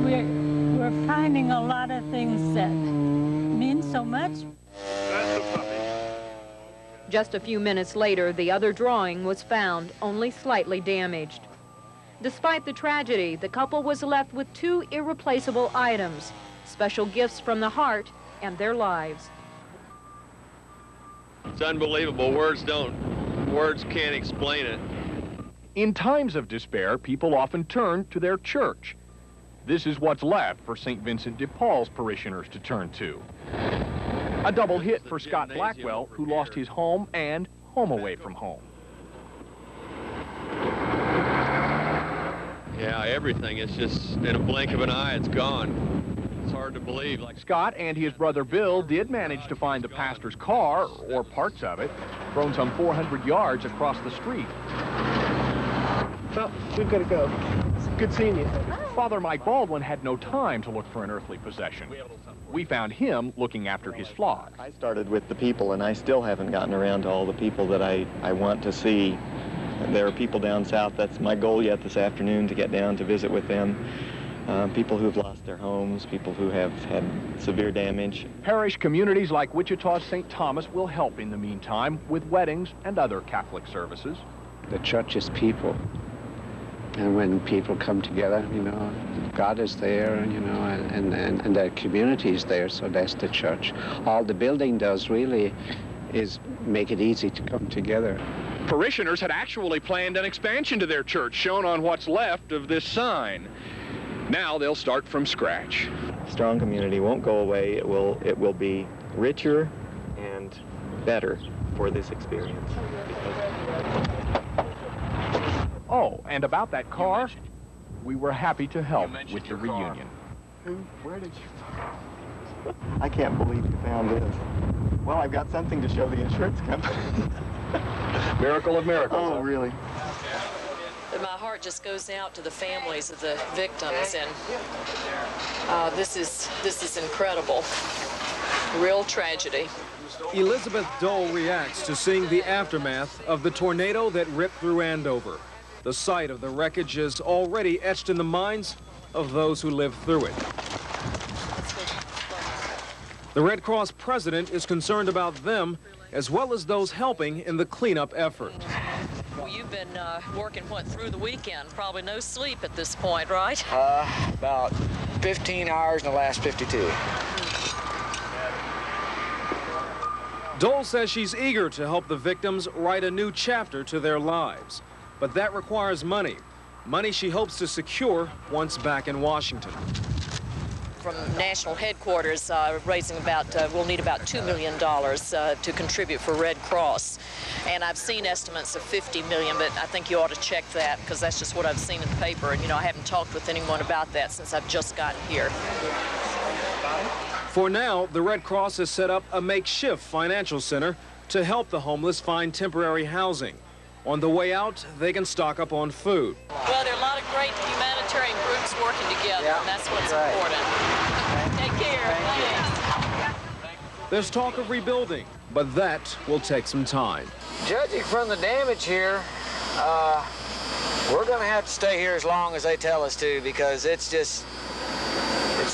We're finding a lot of things that mean so much. That's a puppy. Just a few minutes later, the other drawing was found, only slightly damaged. Despite the tragedy, the couple was left with 2 irreplaceable items, special gifts from the heart and their lives. It's unbelievable. Words can't explain it. In times of despair, people often turn to their church. This is what's left for St. Vincent de Paul's parishioners to turn to. A double hit for Scott Blackwell, who lost his home and home away from home. Yeah, everything. It's just in a blink of an eye, it's gone. It's hard to believe. Scott and his brother Bill did manage to find the pastor's car, or parts of it, thrown some 400 yards across the street. Well, we've got to go. It's good seeing you. Father Mike Baldwin had no time to look for an earthly possession. We found him looking after his flock. I started with the people, and I still haven't gotten around to all the people that I want to see. There are people down south. That's my goal yet this afternoon, to get down to visit with them. People who've lost their homes, people who have had severe damage. Parish communities like Wichita's St. Thomas will help in the meantime with weddings and other Catholic services. The church is people. And when people come together, you know, God is there, you know, and the community is there, so that's the church. All the building does really is make it easy to come together. Parishioners had actually planned an expansion to their church, shown on what's left of this sign. Now they'll start from scratch. Strong community won't go away. It will be richer and better for this experience. Oh, and about that car, we were happy to help with the reunion. Where did you... I can't believe you found this. Well, I've got something to show the insurance company. Miracle of miracles. Oh, really? My heart just goes out to the families of the victims, and this is incredible. Real tragedy. Elizabeth Dole reacts to seeing the aftermath of the tornado that ripped through Andover. The sight of the wreckage is already etched in the minds of those who lived through it. The Red Cross president is concerned about them as well as those helping in the cleanup effort. Well, you've been working through the weekend? Probably no sleep at this point, right? About 15 hours in the last 52. Dole says she's eager to help the victims write a new chapter to their lives. But that requires money. Money she hopes to secure once back in Washington. from national headquarters raising about, we'll need about $2 million to contribute for Red Cross. And I've seen estimates of $50 million, but I think you ought to check that because that's just what I've seen in the paper. And, you know, I haven't talked with anyone about that since I've just gotten here. For now, the Red Cross has set up a makeshift financial center to help the homeless find temporary housing. On the way out, they can stock up on food. Well, there are a lot of great humanitarian groups working together, and that's what's important. Take care. Thanks. There's talk of rebuilding, but that will take some time. Judging from the damage here, we're going to have to stay here as long as they tell us to because it's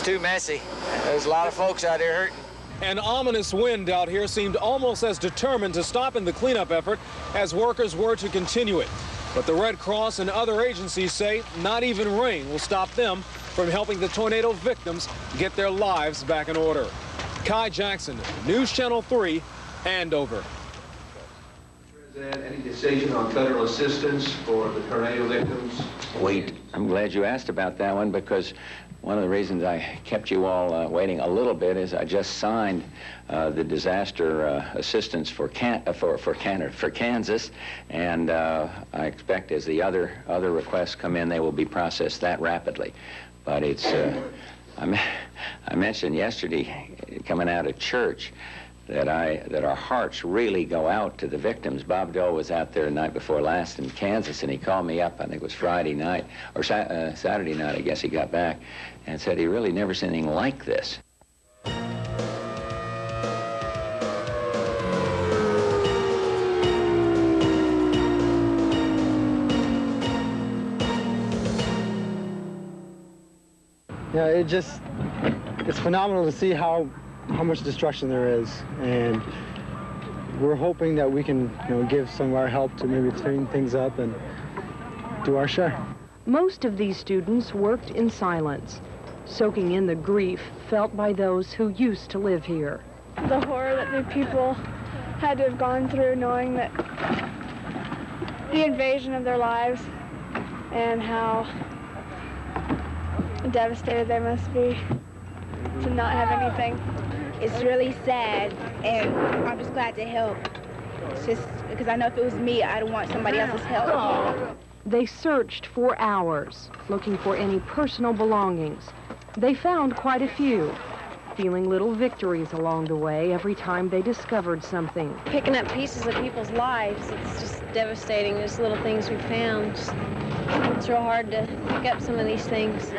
too messy. There's a lot of folks out here hurting. An ominous wind out here seemed almost as determined to stop in the cleanup effort as workers were to continue it. But the Red Cross and other agencies say not even rain will stop them from helping the tornado victims get their lives back in order. Kai Jackson, News Channel 3, Andover. Any decision on federal assistance for the tornado victims? Wait, I'm glad you asked about that one because one of the reasons I kept you all waiting a little bit is I just signed the disaster assistance for Kansas, and I expect as the other requests come in, they will be processed that rapidly. But it's I mentioned yesterday coming out of church that our hearts really go out to the victims. Bob Dole was out there the night before last in Kansas, and he called me up, I think it was Friday night, or Saturday night, I guess he got back, and said he really never seen anything like this. Yeah, it's phenomenal to see how much destruction there is, and we're hoping that we can, give some of our help to maybe clean things up and do our share. Most of these students worked in silence, soaking in the grief felt by those who used to live here. The horror that the people had to have gone through knowing that the invasion of their lives and how devastated they must be to not have anything. It's really sad, and I'm just glad to help. It's just because I know if it was me, I'd want somebody else's help. They searched for hours, looking for any personal belongings. They found quite a few, feeling little victories along the way every time they discovered something. Picking up pieces of people's lives, it's just devastating, just little things we found. It's real hard to pick up some of these things.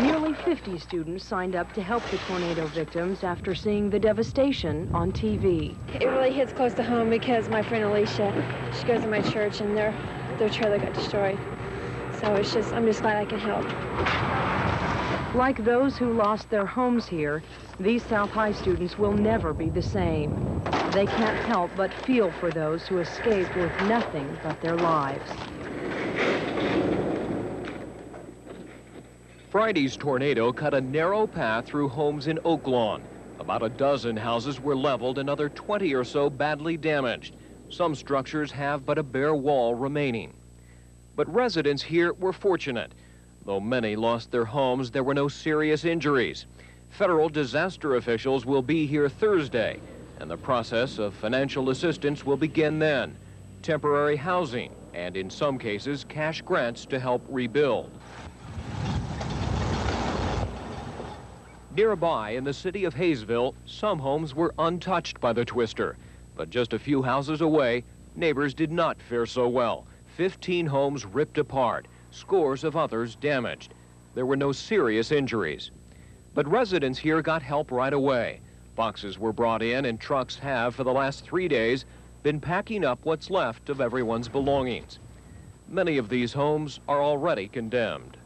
Nearly 50 students signed up to help the tornado victims after seeing the devastation on TV. It really hits close to home because my friend Alicia, she goes to my church and their trailer got destroyed. So I'm just glad I can help. Like those who lost their homes here, these South High students will never be the same. They can't help but feel for those who escaped with nothing but their lives. Friday's tornado cut a narrow path through homes in Oaklawn. About a dozen houses were leveled, another 20 or so badly damaged. Some structures have but a bare wall remaining. But residents here were fortunate. Though many lost their homes, there were no serious injuries. Federal disaster officials will be here Thursday, and the process of financial assistance will begin then. Temporary housing, and in some cases, cash grants to help rebuild. Nearby, in the city of Hayesville, some homes were untouched by the twister. But just a few houses away, neighbors did not fare so well. 15 homes ripped apart, scores of others damaged. There were no serious injuries. But residents here got help right away. Boxes were brought in, and trucks have, for the last 3 days, been packing up what's left of everyone's belongings. Many of these homes are already condemned.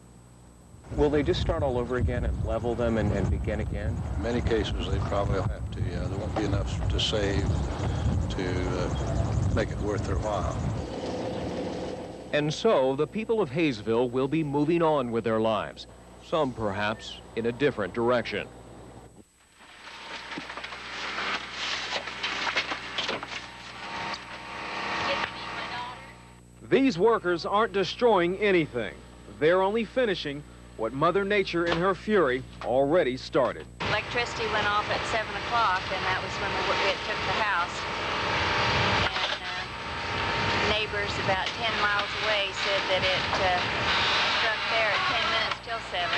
Will they just start all over again and level them and begin again? In many cases, they probably will have to. Yeah, there won't be enough to save to make it worth their while. And so the people of Hayesville will be moving on with their lives, some perhaps in a different direction. These workers aren't destroying anything. They're only finishing what Mother Nature in her fury already started. Electricity went off at 7 o'clock, and that was when we took the house. And neighbors about 10 miles away said that it struck there at 10 minutes till 7.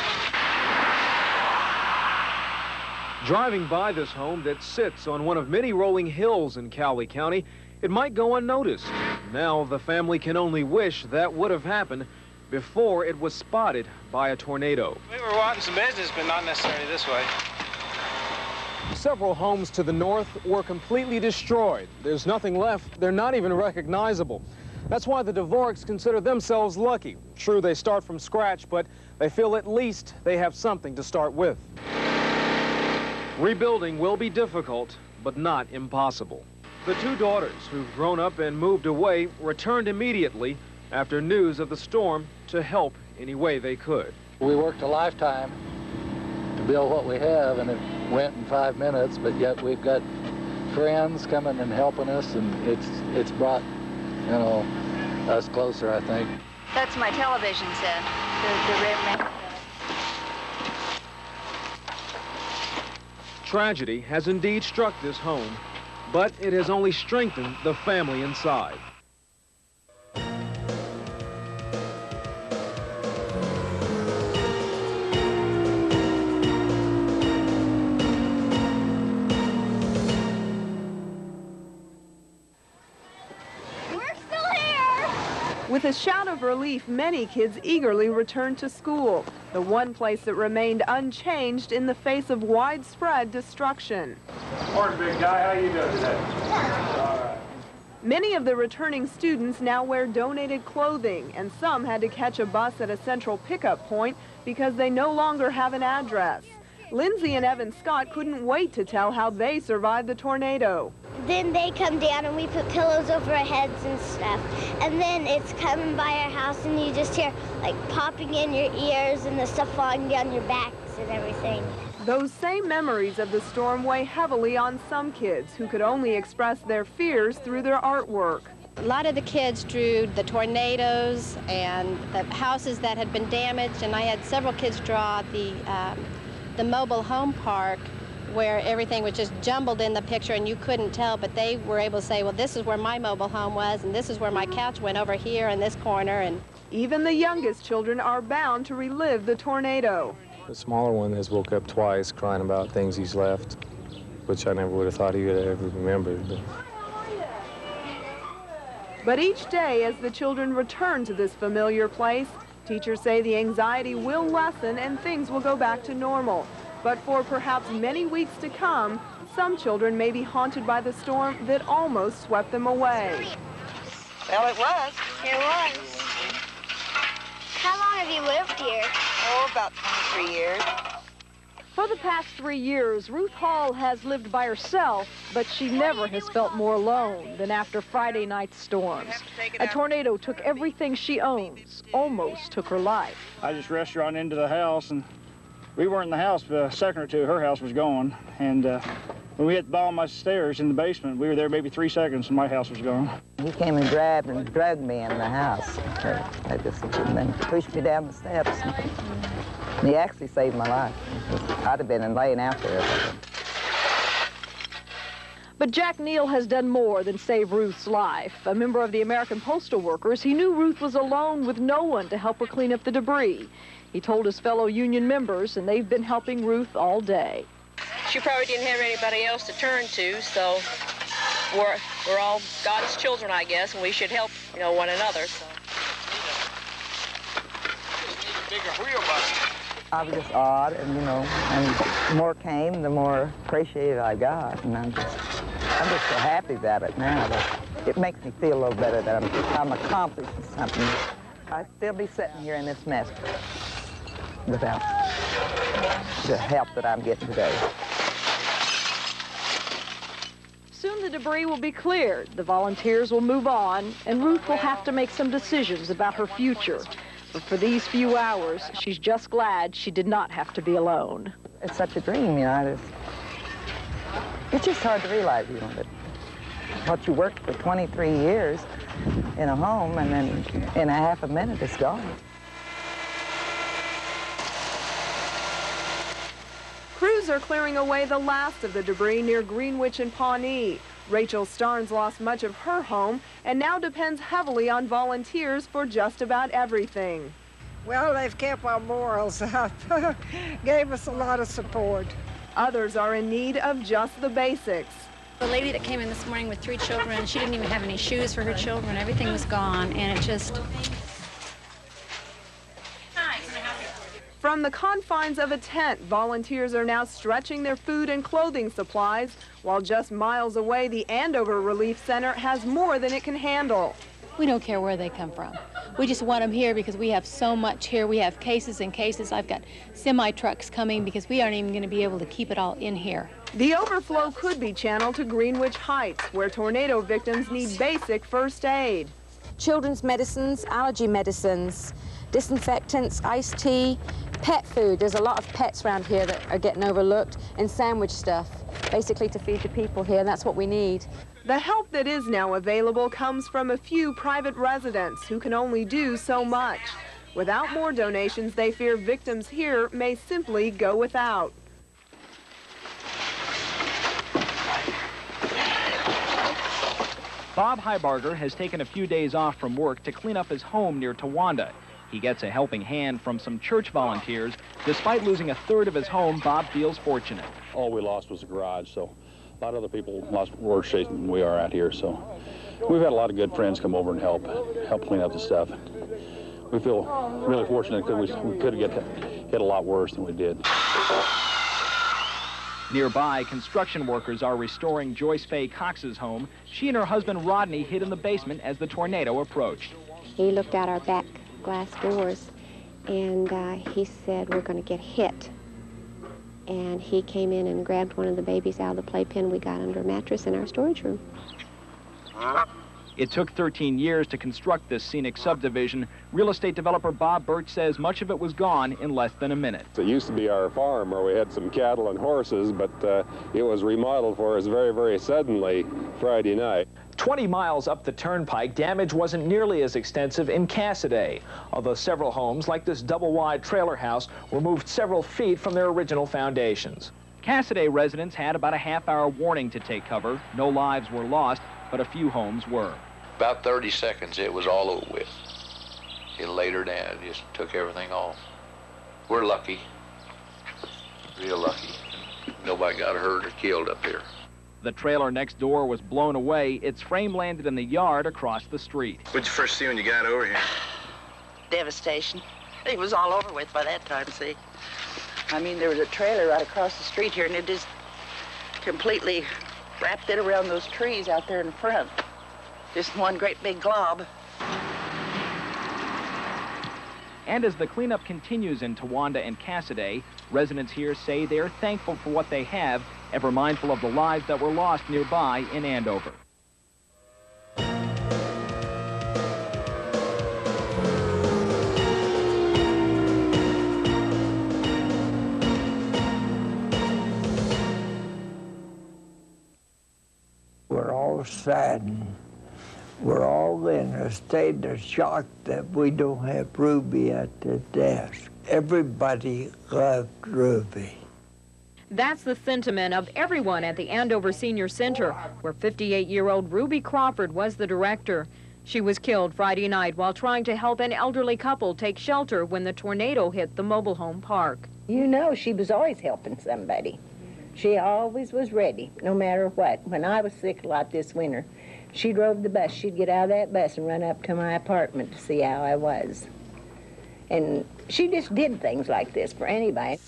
Driving by this home that sits on one of many rolling hills in Cowley County, it might go unnoticed. Now the family can only wish that would have happened before it was spotted by a tornado. We were wanting some business, but not necessarily this way. Several homes to the north were completely destroyed. There's nothing left. They're not even recognizable. That's why the Dvoraks consider themselves lucky. True, they start from scratch, but they feel at least they have something to start with. Rebuilding will be difficult, but not impossible. The two daughters who've grown up and moved away returned immediately after news of the storm to help any way they could. We worked a lifetime to build what we have, and it went in 5 minutes, but yet we've got friends coming and helping us, and it's brought, you know, us closer, I think. That's my television set, the red. Tragedy has indeed struck this home, but it has only strengthened the family inside. With a shout of relief, many kids eagerly returned to school, the one place that remained unchanged in the face of widespread destruction. Morning, big guy. How you doing today? All right. Many of the returning students now wear donated clothing, and some had to catch a bus at a central pickup point because they no longer have an address. Lindsay and Evan Scott couldn't wait to tell how they survived the tornado. Then they come down and we put pillows over our heads and stuff. And then it's coming by our house and you just hear like popping in your ears and the stuff falling down your backs and everything. Those same memories of the storm weigh heavily on some kids who could only express their fears through their artwork. A lot of the kids drew the tornadoes and the houses that had been damaged, and I had several kids draw the mobile home park where everything was just jumbled in the picture and you couldn't tell, but they were able to say, well, this is where my mobile home was, and this is where my couch went over here in this corner. And even the youngest children are bound to relive the tornado. The smaller one has woke up twice crying about things he's left, which I never would have thought he would have ever remembered. But each day as the children return to this familiar place, teachers say the anxiety will lessen and things will go back to normal. But for perhaps many weeks to come, some children may be haunted by the storm that almost swept them away. Well, it was. It was. How long have you lived here? Oh, about 23 years. For the past 3 years, Ruth Hall has lived by herself, but she never has felt more alone than after Friday night's storms. A tornado took everything she owns, almost took her life. I just rushed her on into the house, and we weren't in the house, but a second or two, her house was gone. And when we hit the bottom of my stairs in the basement, we were there maybe 3 seconds, and my house was gone. He came and grabbed and dragged me in the house. And then pushed me down the steps. And he actually saved my life. I'd have been laying out there. But Jack Neal has done more than save Ruth's life. A member of the American Postal Workers, he knew Ruth was alone with no one to help her clean up the debris. He told his fellow union members, and they've been helping Ruth all day. She probably didn't have anybody else to turn to, so we're all God's children, I guess, and we should help, one another. So. Bigger wheel bus. I was just odd, and and the more came, the more appreciated I got, and I'm just so happy about it now. That it makes me feel a little better that I'm accomplishing something. I'd still be sitting here in this mess without the help that I'm getting today. Soon the debris will be cleared, the volunteers will move on, and Ruth will have to make some decisions about her future. But for these few hours, she's just glad she did not have to be alone. It's such a dream, it's just hard to realize, that what you worked for 23 years in a home, and then in a half a minute, it's gone. are clearing away the last of the debris near Greenwich and Pawnee. Rachel Starnes lost much of her home and now depends heavily on volunteers for just about everything. Well, they've kept our morals up, gave us a lot of support. Others are in need of just the basics. The lady that came in this morning with 3 children, she didn't even have any shoes for her children. Everything was gone, and it just... From the confines of a tent, volunteers are now stretching their food and clothing supplies, while just miles away, the Andover Relief Center has more than it can handle. We don't care where they come from. We just want them here because we have so much here. We have cases and cases. I've got semi-trucks coming because we aren't even going to be able to keep it all in here. The overflow could be channeled to Greenwich Heights, where tornado victims need basic first aid. Children's medicines, allergy medicines, disinfectants, iced tea, pet food. There's a lot of pets around here that are getting overlooked, and sandwich stuff, basically to feed the people here, and that's what we need. The help that is now available comes from a few private residents who can only do so much. Without more donations, they fear victims here may simply go without. Bob Heibarger has taken a few days off from work to clean up his home near Towanda. He gets a helping hand from some church volunteers. Despite losing a third of his home, Bob feels fortunate. All we lost was the garage, so a lot of other people lost worse shape than we are out here. So we've had a lot of good friends come over and help clean up the stuff. We feel really fortunate because we could have hit a lot worse than we did. Nearby, construction workers are restoring Joyce Faye Cox's home. She and her husband Rodney hid in the basement as the tornado approached. He looked out our back glass doors and he said, "We're going to get hit." And he came in and grabbed one of the babies out of the playpen we got under a mattress in our storage room. It took 13 years to construct this scenic subdivision. Real estate developer Bob Birch says much of it was gone in less than a minute. It used to be our farm where we had some cattle and horses, but it was remodeled for us very, very suddenly Friday night. 20 miles up the turnpike, damage wasn't nearly as extensive in Cassaday, although several homes, like this double-wide trailer house, were moved several feet from their original foundations. Cassaday residents had about a half-hour warning to take cover. No lives were lost, but a few homes were. About 30 seconds, it was all over with. It laid her down, it just took everything off. We're lucky, real lucky. Nobody got hurt or killed up here. The trailer next door was blown away. Its frame landed in the yard across the street. What'd you first see when you got over here? Devastation. It was all over with by that time, see? I mean, there was a trailer right across the street here, and it just completely wrapped it around those trees out there in front. Just one great big glob. And as the cleanup continues in Towanda and Cassaday, residents here say they're thankful for what they have, ever mindful of the lives that were lost nearby in Andover. We're all saddened. We're all in a state of shock that we don't have Ruby at the desk. Everybody loved Ruby. That's the sentiment of everyone at the Andover Senior Center, where 58-year-old Ruby Crawford was the director. She was killed Friday night while trying to help an elderly couple take shelter when the tornado hit the mobile home park. You know, she was always helping somebody. She always was ready, no matter what. When I was sick a lot this winter, she drove the bus. She'd get out of that bus and run up to my apartment to see how I was. And she just did things like this for anybody.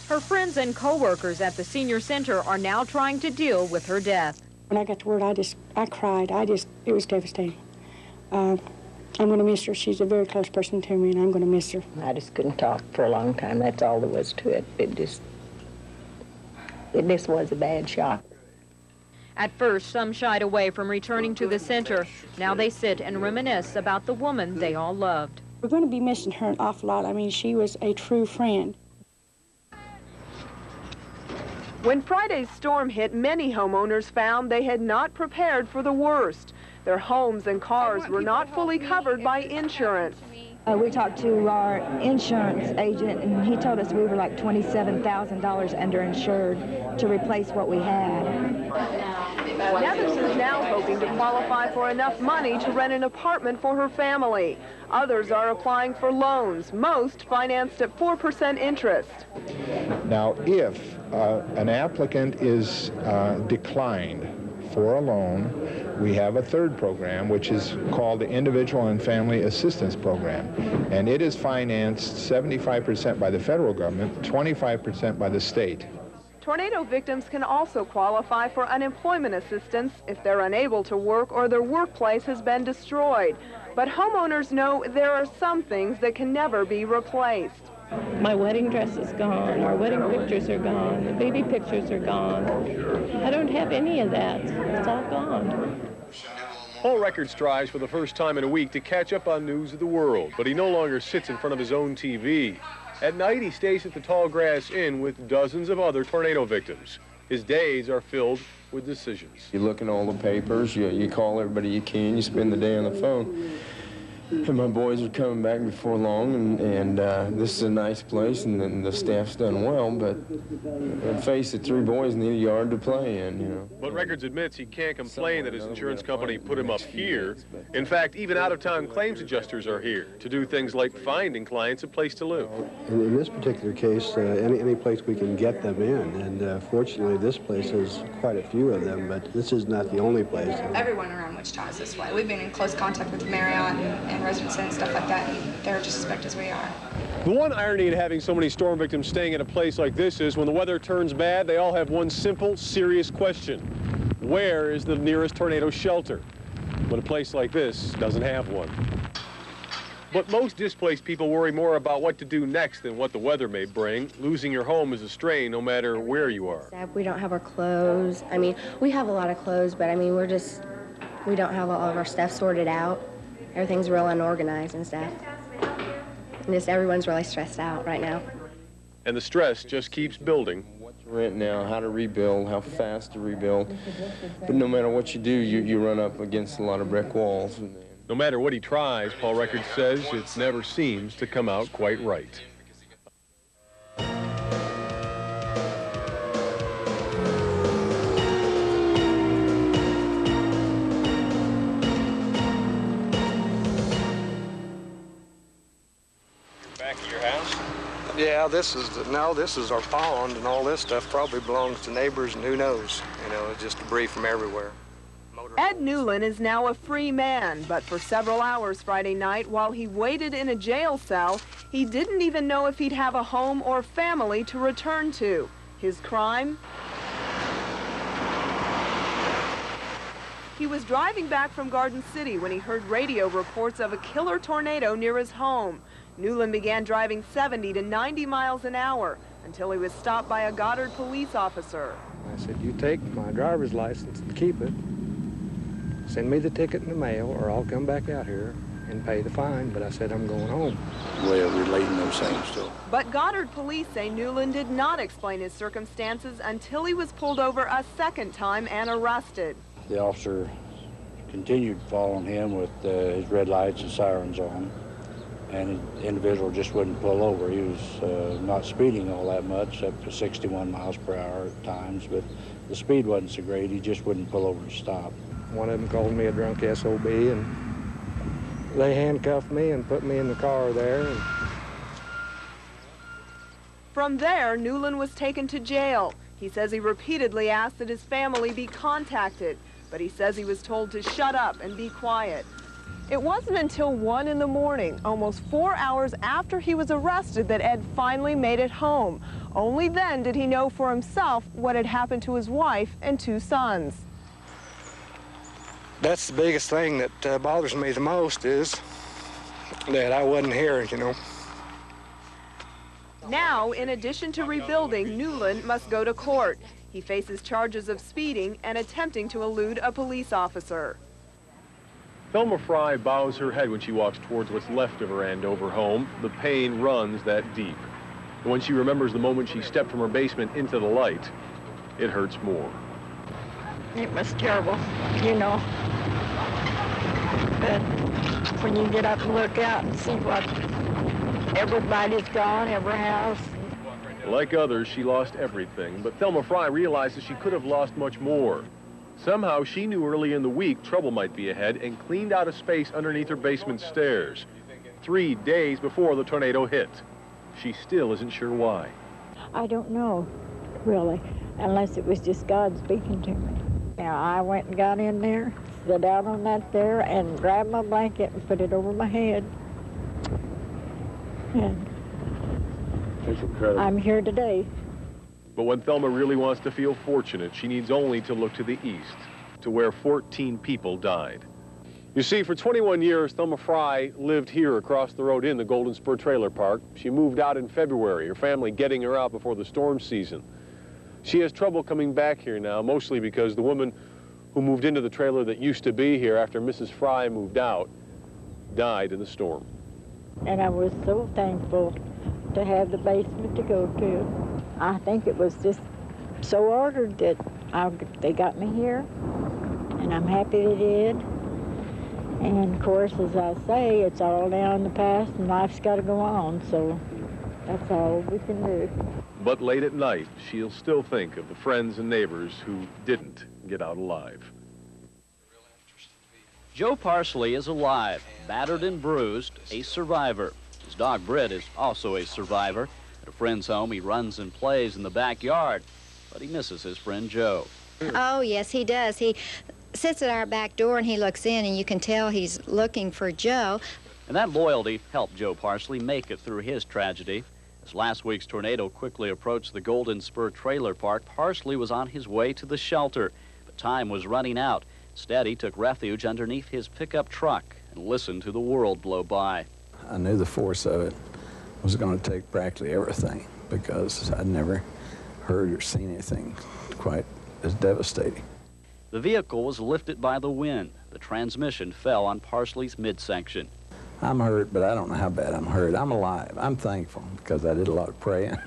Her friends and co-workers at the senior center are now trying to deal with her death. When I got to word, I cried. It was devastating. I'm going to miss her. She's a very close person to me, and I'm going to miss her. I just couldn't talk for a long time. That's all there was to it. It just was a bad shock. At first, some shied away from returning to the center. Now they sit and reminisce about the woman they all loved. We're going to be missing her an awful lot. I mean, she was a true friend. When Friday's storm hit, many homeowners found they had not prepared for the worst. Their homes and cars were not fully covered by insurance. We talked to our insurance agent, and he told us we were like $27,000 underinsured to replace what we had. Nevis is now hoping to qualify for enough money to rent an apartment for her family. Others are applying for loans, most financed at 4% interest. Now, if an applicant is declined for a loan, we have a third program, which is called the Individual and Family Assistance Program. And it is financed 75% by the federal government, 25% by the state. Tornado victims can also qualify for unemployment assistance if they're unable to work or their workplace has been destroyed. But homeowners know there are some things that can never be replaced. My wedding dress is gone, our wedding pictures are gone, the baby pictures are gone. I don't have any of that. It's all gone. Paul Record strives for the first time in a week to catch up on news of the world, but he no longer sits in front of his own TV. At night, he stays at the Tall Grass Inn with dozens of other tornado victims. His days are filled with decisions. You look in all the papers, you call everybody you can, you spend the day on the phone. And my boys are coming back before long, and this is a nice place, and the staff's done well, but let's face it, 3 boys need a yard to play in, you know. But Records admits he can't complain that his insurance company put him up here. In fact, even out-of-town claims adjusters are here to do things like finding clients a place to live. In this particular case, any place we can get them in, and fortunately this place has quite a few of them, but this is not the only place. Everyone around Wichita is this way. We've been in close contact with Marriott and residents and stuff like that, and they're just as suspect as we are. The one irony in having so many storm victims staying at a place like this is when the weather turns bad, they all have one simple, serious question. Where is the nearest tornado shelter? But a place like this doesn't have one. But most displaced people worry more about what to do next than what the weather may bring. Losing your home is a strain no matter where you are. We don't have our clothes. I mean, we have a lot of clothes, but I mean, we don't have all of our stuff sorted out. Everything's real unorganized and stuff. And everyone's really stressed out right now. And the stress just keeps building. What to rent now, how to rebuild, how fast to rebuild. But no matter what you do, you run up against a lot of brick walls. No matter what he tries, Paul Record says, it never seems to come out quite right. Yeah, this is our pond, and all this stuff probably belongs to neighbors, and who knows? You know, it's just debris from everywhere. Ed Newland is now a free man, but for several hours Friday night, while he waited in a jail cell, he didn't even know if he'd have a home or family to return to. His crime? He was driving back from Garden City when he heard radio reports of a killer tornado near his home. Newland began driving 70 to 90 miles an hour until he was stopped by a Goddard police officer. I said, you take my driver's license and keep it. Send me the ticket in the mail, or I'll come back out here and pay the fine. But I said, I'm going home. Way of relating those things to. But Goddard police say Newland did not explain his circumstances until he was pulled over a second time and arrested. The officer continued following him with his red lights and sirens on. And the individual just wouldn't pull over. He was not speeding all that much, up to 61 miles per hour at times, but the speed wasn't so great. He just wouldn't pull over and stop. One of them called me a drunk SOB, and they handcuffed me and put me in the car there. And from there, Newland was taken to jail. He says he repeatedly asked that his family be contacted, but he says he was told to shut up and be quiet. It wasn't until 1 in the morning, almost 4 hours after he was arrested, that Ed finally made it home. Only then did he know for himself what had happened to his wife and 2 sons. that's the biggest thing that bothers me the most is that I wasn't here, you know. Now, in addition to rebuilding, Newland must go to court. He faces charges of speeding and attempting to elude a police officer. Thelma Fry bows her head when she walks towards what's left of her Andover home. The pain runs that deep. And when she remembers the moment she stepped from her basement into the light, it hurts more. It was terrible, you know. but when you get up and look out and see what everybody's gone, every house. Like others, she lost everything, but Thelma Fry realizes she could have lost much more. Somehow, she knew early in the week trouble might be ahead and cleaned out a space underneath her basement stairs. 3 days before the tornado hit. She still isn't sure why. I don't know, really, unless it was just God speaking to me. Now, I went and got in there, sat down on that there, and grabbed my blanket and put it over my head. And That's incredible. I'm here today. But when Thelma really wants to feel fortunate, she needs only to look to the east, to where 14 people died. You see, for 21 years, Thelma Fry lived here across the road in the Golden Spur Trailer Park. She moved out in February, her family getting her out before the storm season. She has trouble coming back here now, mostly because the woman who moved into the trailer that used to be here after Mrs. Fry moved out died in the storm. And I was so thankful to have the basement to go to. I think it was just so ordered that they got me here, and I'm happy they did. And of course, as I say, it's all now in the past and life's got to go on, so that's all we can do. But late at night, she'll still think of the friends and neighbors who didn't get out alive. Joe Parsley is alive, battered and bruised, a survivor. His dog Britt is also a survivor. At a friend's home, he runs and plays in the backyard, but he misses his friend Joe. Oh, yes, he does. He sits at our back door and he looks in, and you can tell he's looking for Joe. And that loyalty helped Joe Parsley make it through his tragedy. As last week's tornado quickly approached the Golden Spur Trailer Park, Parsley was on his way to the shelter, but time was running out. Instead, he took refuge underneath his pickup truck and listened to the world blow by. I knew the force of it was going to take practically everything, because I'd never heard or seen anything quite as devastating. The vehicle was lifted by the wind. The transmission fell on Parsley's midsection. I'm hurt, but I don't know how bad I'm hurt. I'm alive. I'm thankful because I did a lot of praying.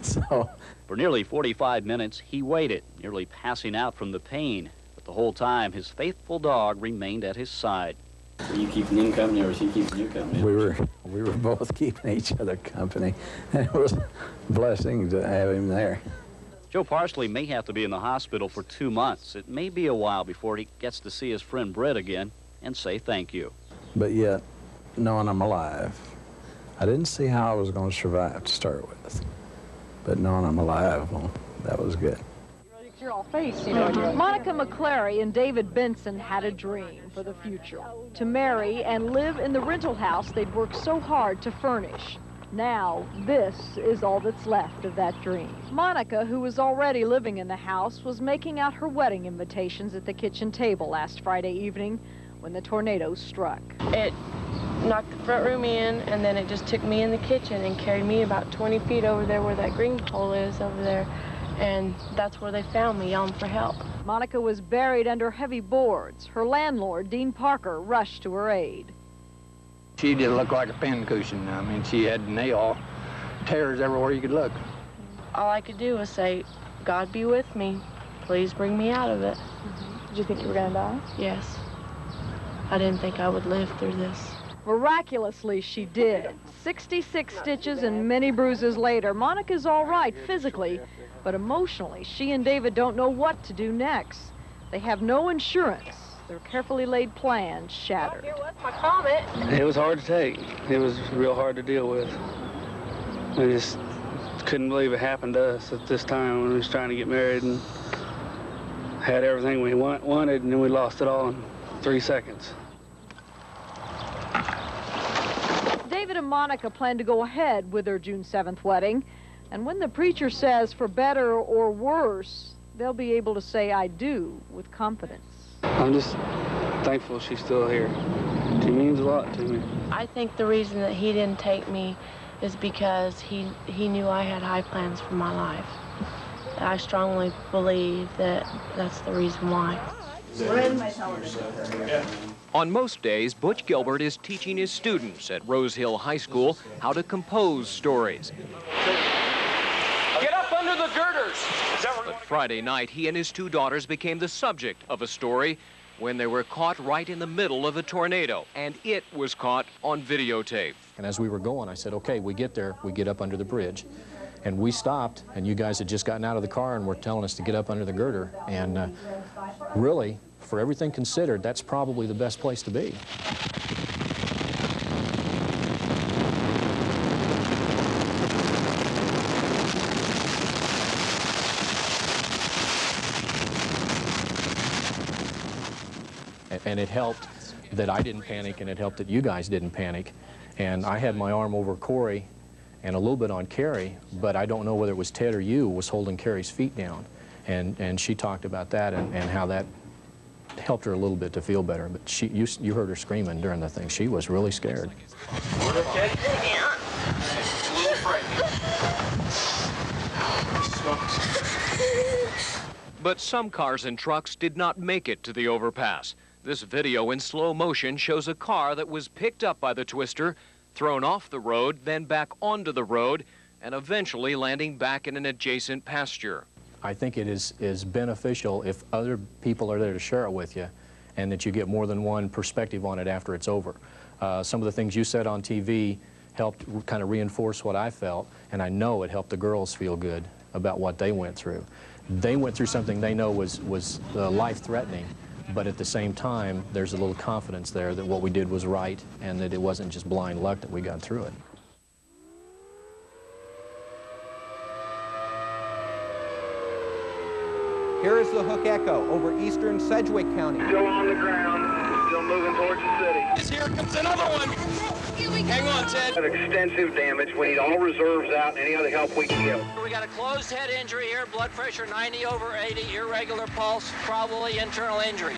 So, for nearly 45 minutes, he waited, nearly passing out from the pain. But the whole time, his faithful dog remained at his side. Were you keeping him company, or was he keeping you company? We were both keeping each other company, and it was a blessing to have him there. Joe Parsley may have to be in the hospital for 2 months. It may be a while before he gets to see his friend Britt again and say thank you. But yet, knowing I'm alive, I didn't see how I was going to survive to start with. But knowing I'm alive, well, that was good. Monica McClary and David Benson had a dream for the future, to marry and live in the rental house they'd worked so hard to furnish. Now, this is all that's left of that dream. Monica, who was already living in the house, was making out her wedding invitations at the kitchen table last Friday evening when the tornado struck. It knocked the front room in, and then it just took me in the kitchen and carried me about 20 feet over there where that green pole is over there. And that's where they found me, yelling for help. Monica was buried under heavy boards. Her landlord, Dean Parker, rushed to her aid. She did look like a pincushion. I mean, she had nail tears everywhere you could look. All I could do was say, God be with me. Please bring me out of it. Did you think you were going to die? Yes. I didn't think I would live through this. Miraculously, she did. 66 stitches and many bruises later, Monica's all right physically, but emotionally, she and David don't know what to do next. They have no insurance. Their carefully laid plans shattered. Here was my comment. It was hard to take. It was real hard to deal with. I just couldn't believe it happened to us at this time when we was trying to get married and had everything we wanted, and then we lost it all in 3 seconds. David and Monica plan to go ahead with their June 7th wedding, and when the preacher says for better or worse, they'll be able to say I do with confidence. I'm just thankful she's still here. She means a lot to me. I think the reason that he didn't take me is because he knew I had high plans for my life. I strongly believe that that's the reason why. On most days, Butch Gilbert is teaching his students at Rose Hill High School how to compose stories. Get up under the girders! But Friday night, he and his 2 daughters became the subject of a story when they were caught right in the middle of a tornado, and it was caught on videotape. And as we were going, I said, okay, we get there, we get up under the bridge. And we stopped, and you guys had just gotten out of the car and were telling us to get up under the girder. And really, for everything considered, that's probably the best place to be. And it helped that I didn't panic, and it helped that you guys didn't panic. And I had my arm over Corey and a little bit on Carrie, but I don't know whether it was Ted or you was holding Carrie's feet down. And she talked about that and how that helped her a little bit to feel better. But you heard her screaming during the thing. She was really scared. Okay? Yeah. A little frightened. But some cars and trucks did not make it to the overpass. This video in slow motion shows a car that was picked up by the twister, thrown off the road, then back onto the road, and eventually landing back in an adjacent pasture. I think it is beneficial if other people are there to share it with you, and that you get more than one perspective on it after it's over. Some of the things you said on TV helped kind of reinforce what I felt, and I know it helped the girls feel good about what they went through. They went through something they know was life-threatening, but at the same time, there's a little confidence there that what we did was right and that it wasn't just blind luck that we got through it. Here is the Hook Echo over eastern Sedgwick County. Still on the ground, still moving towards the city. Here comes another one. Hang on, Ted. Have extensive damage. We need all reserves out and any other help we can get. We got a closed head injury here, blood pressure 90/80, irregular pulse, probably internal injury.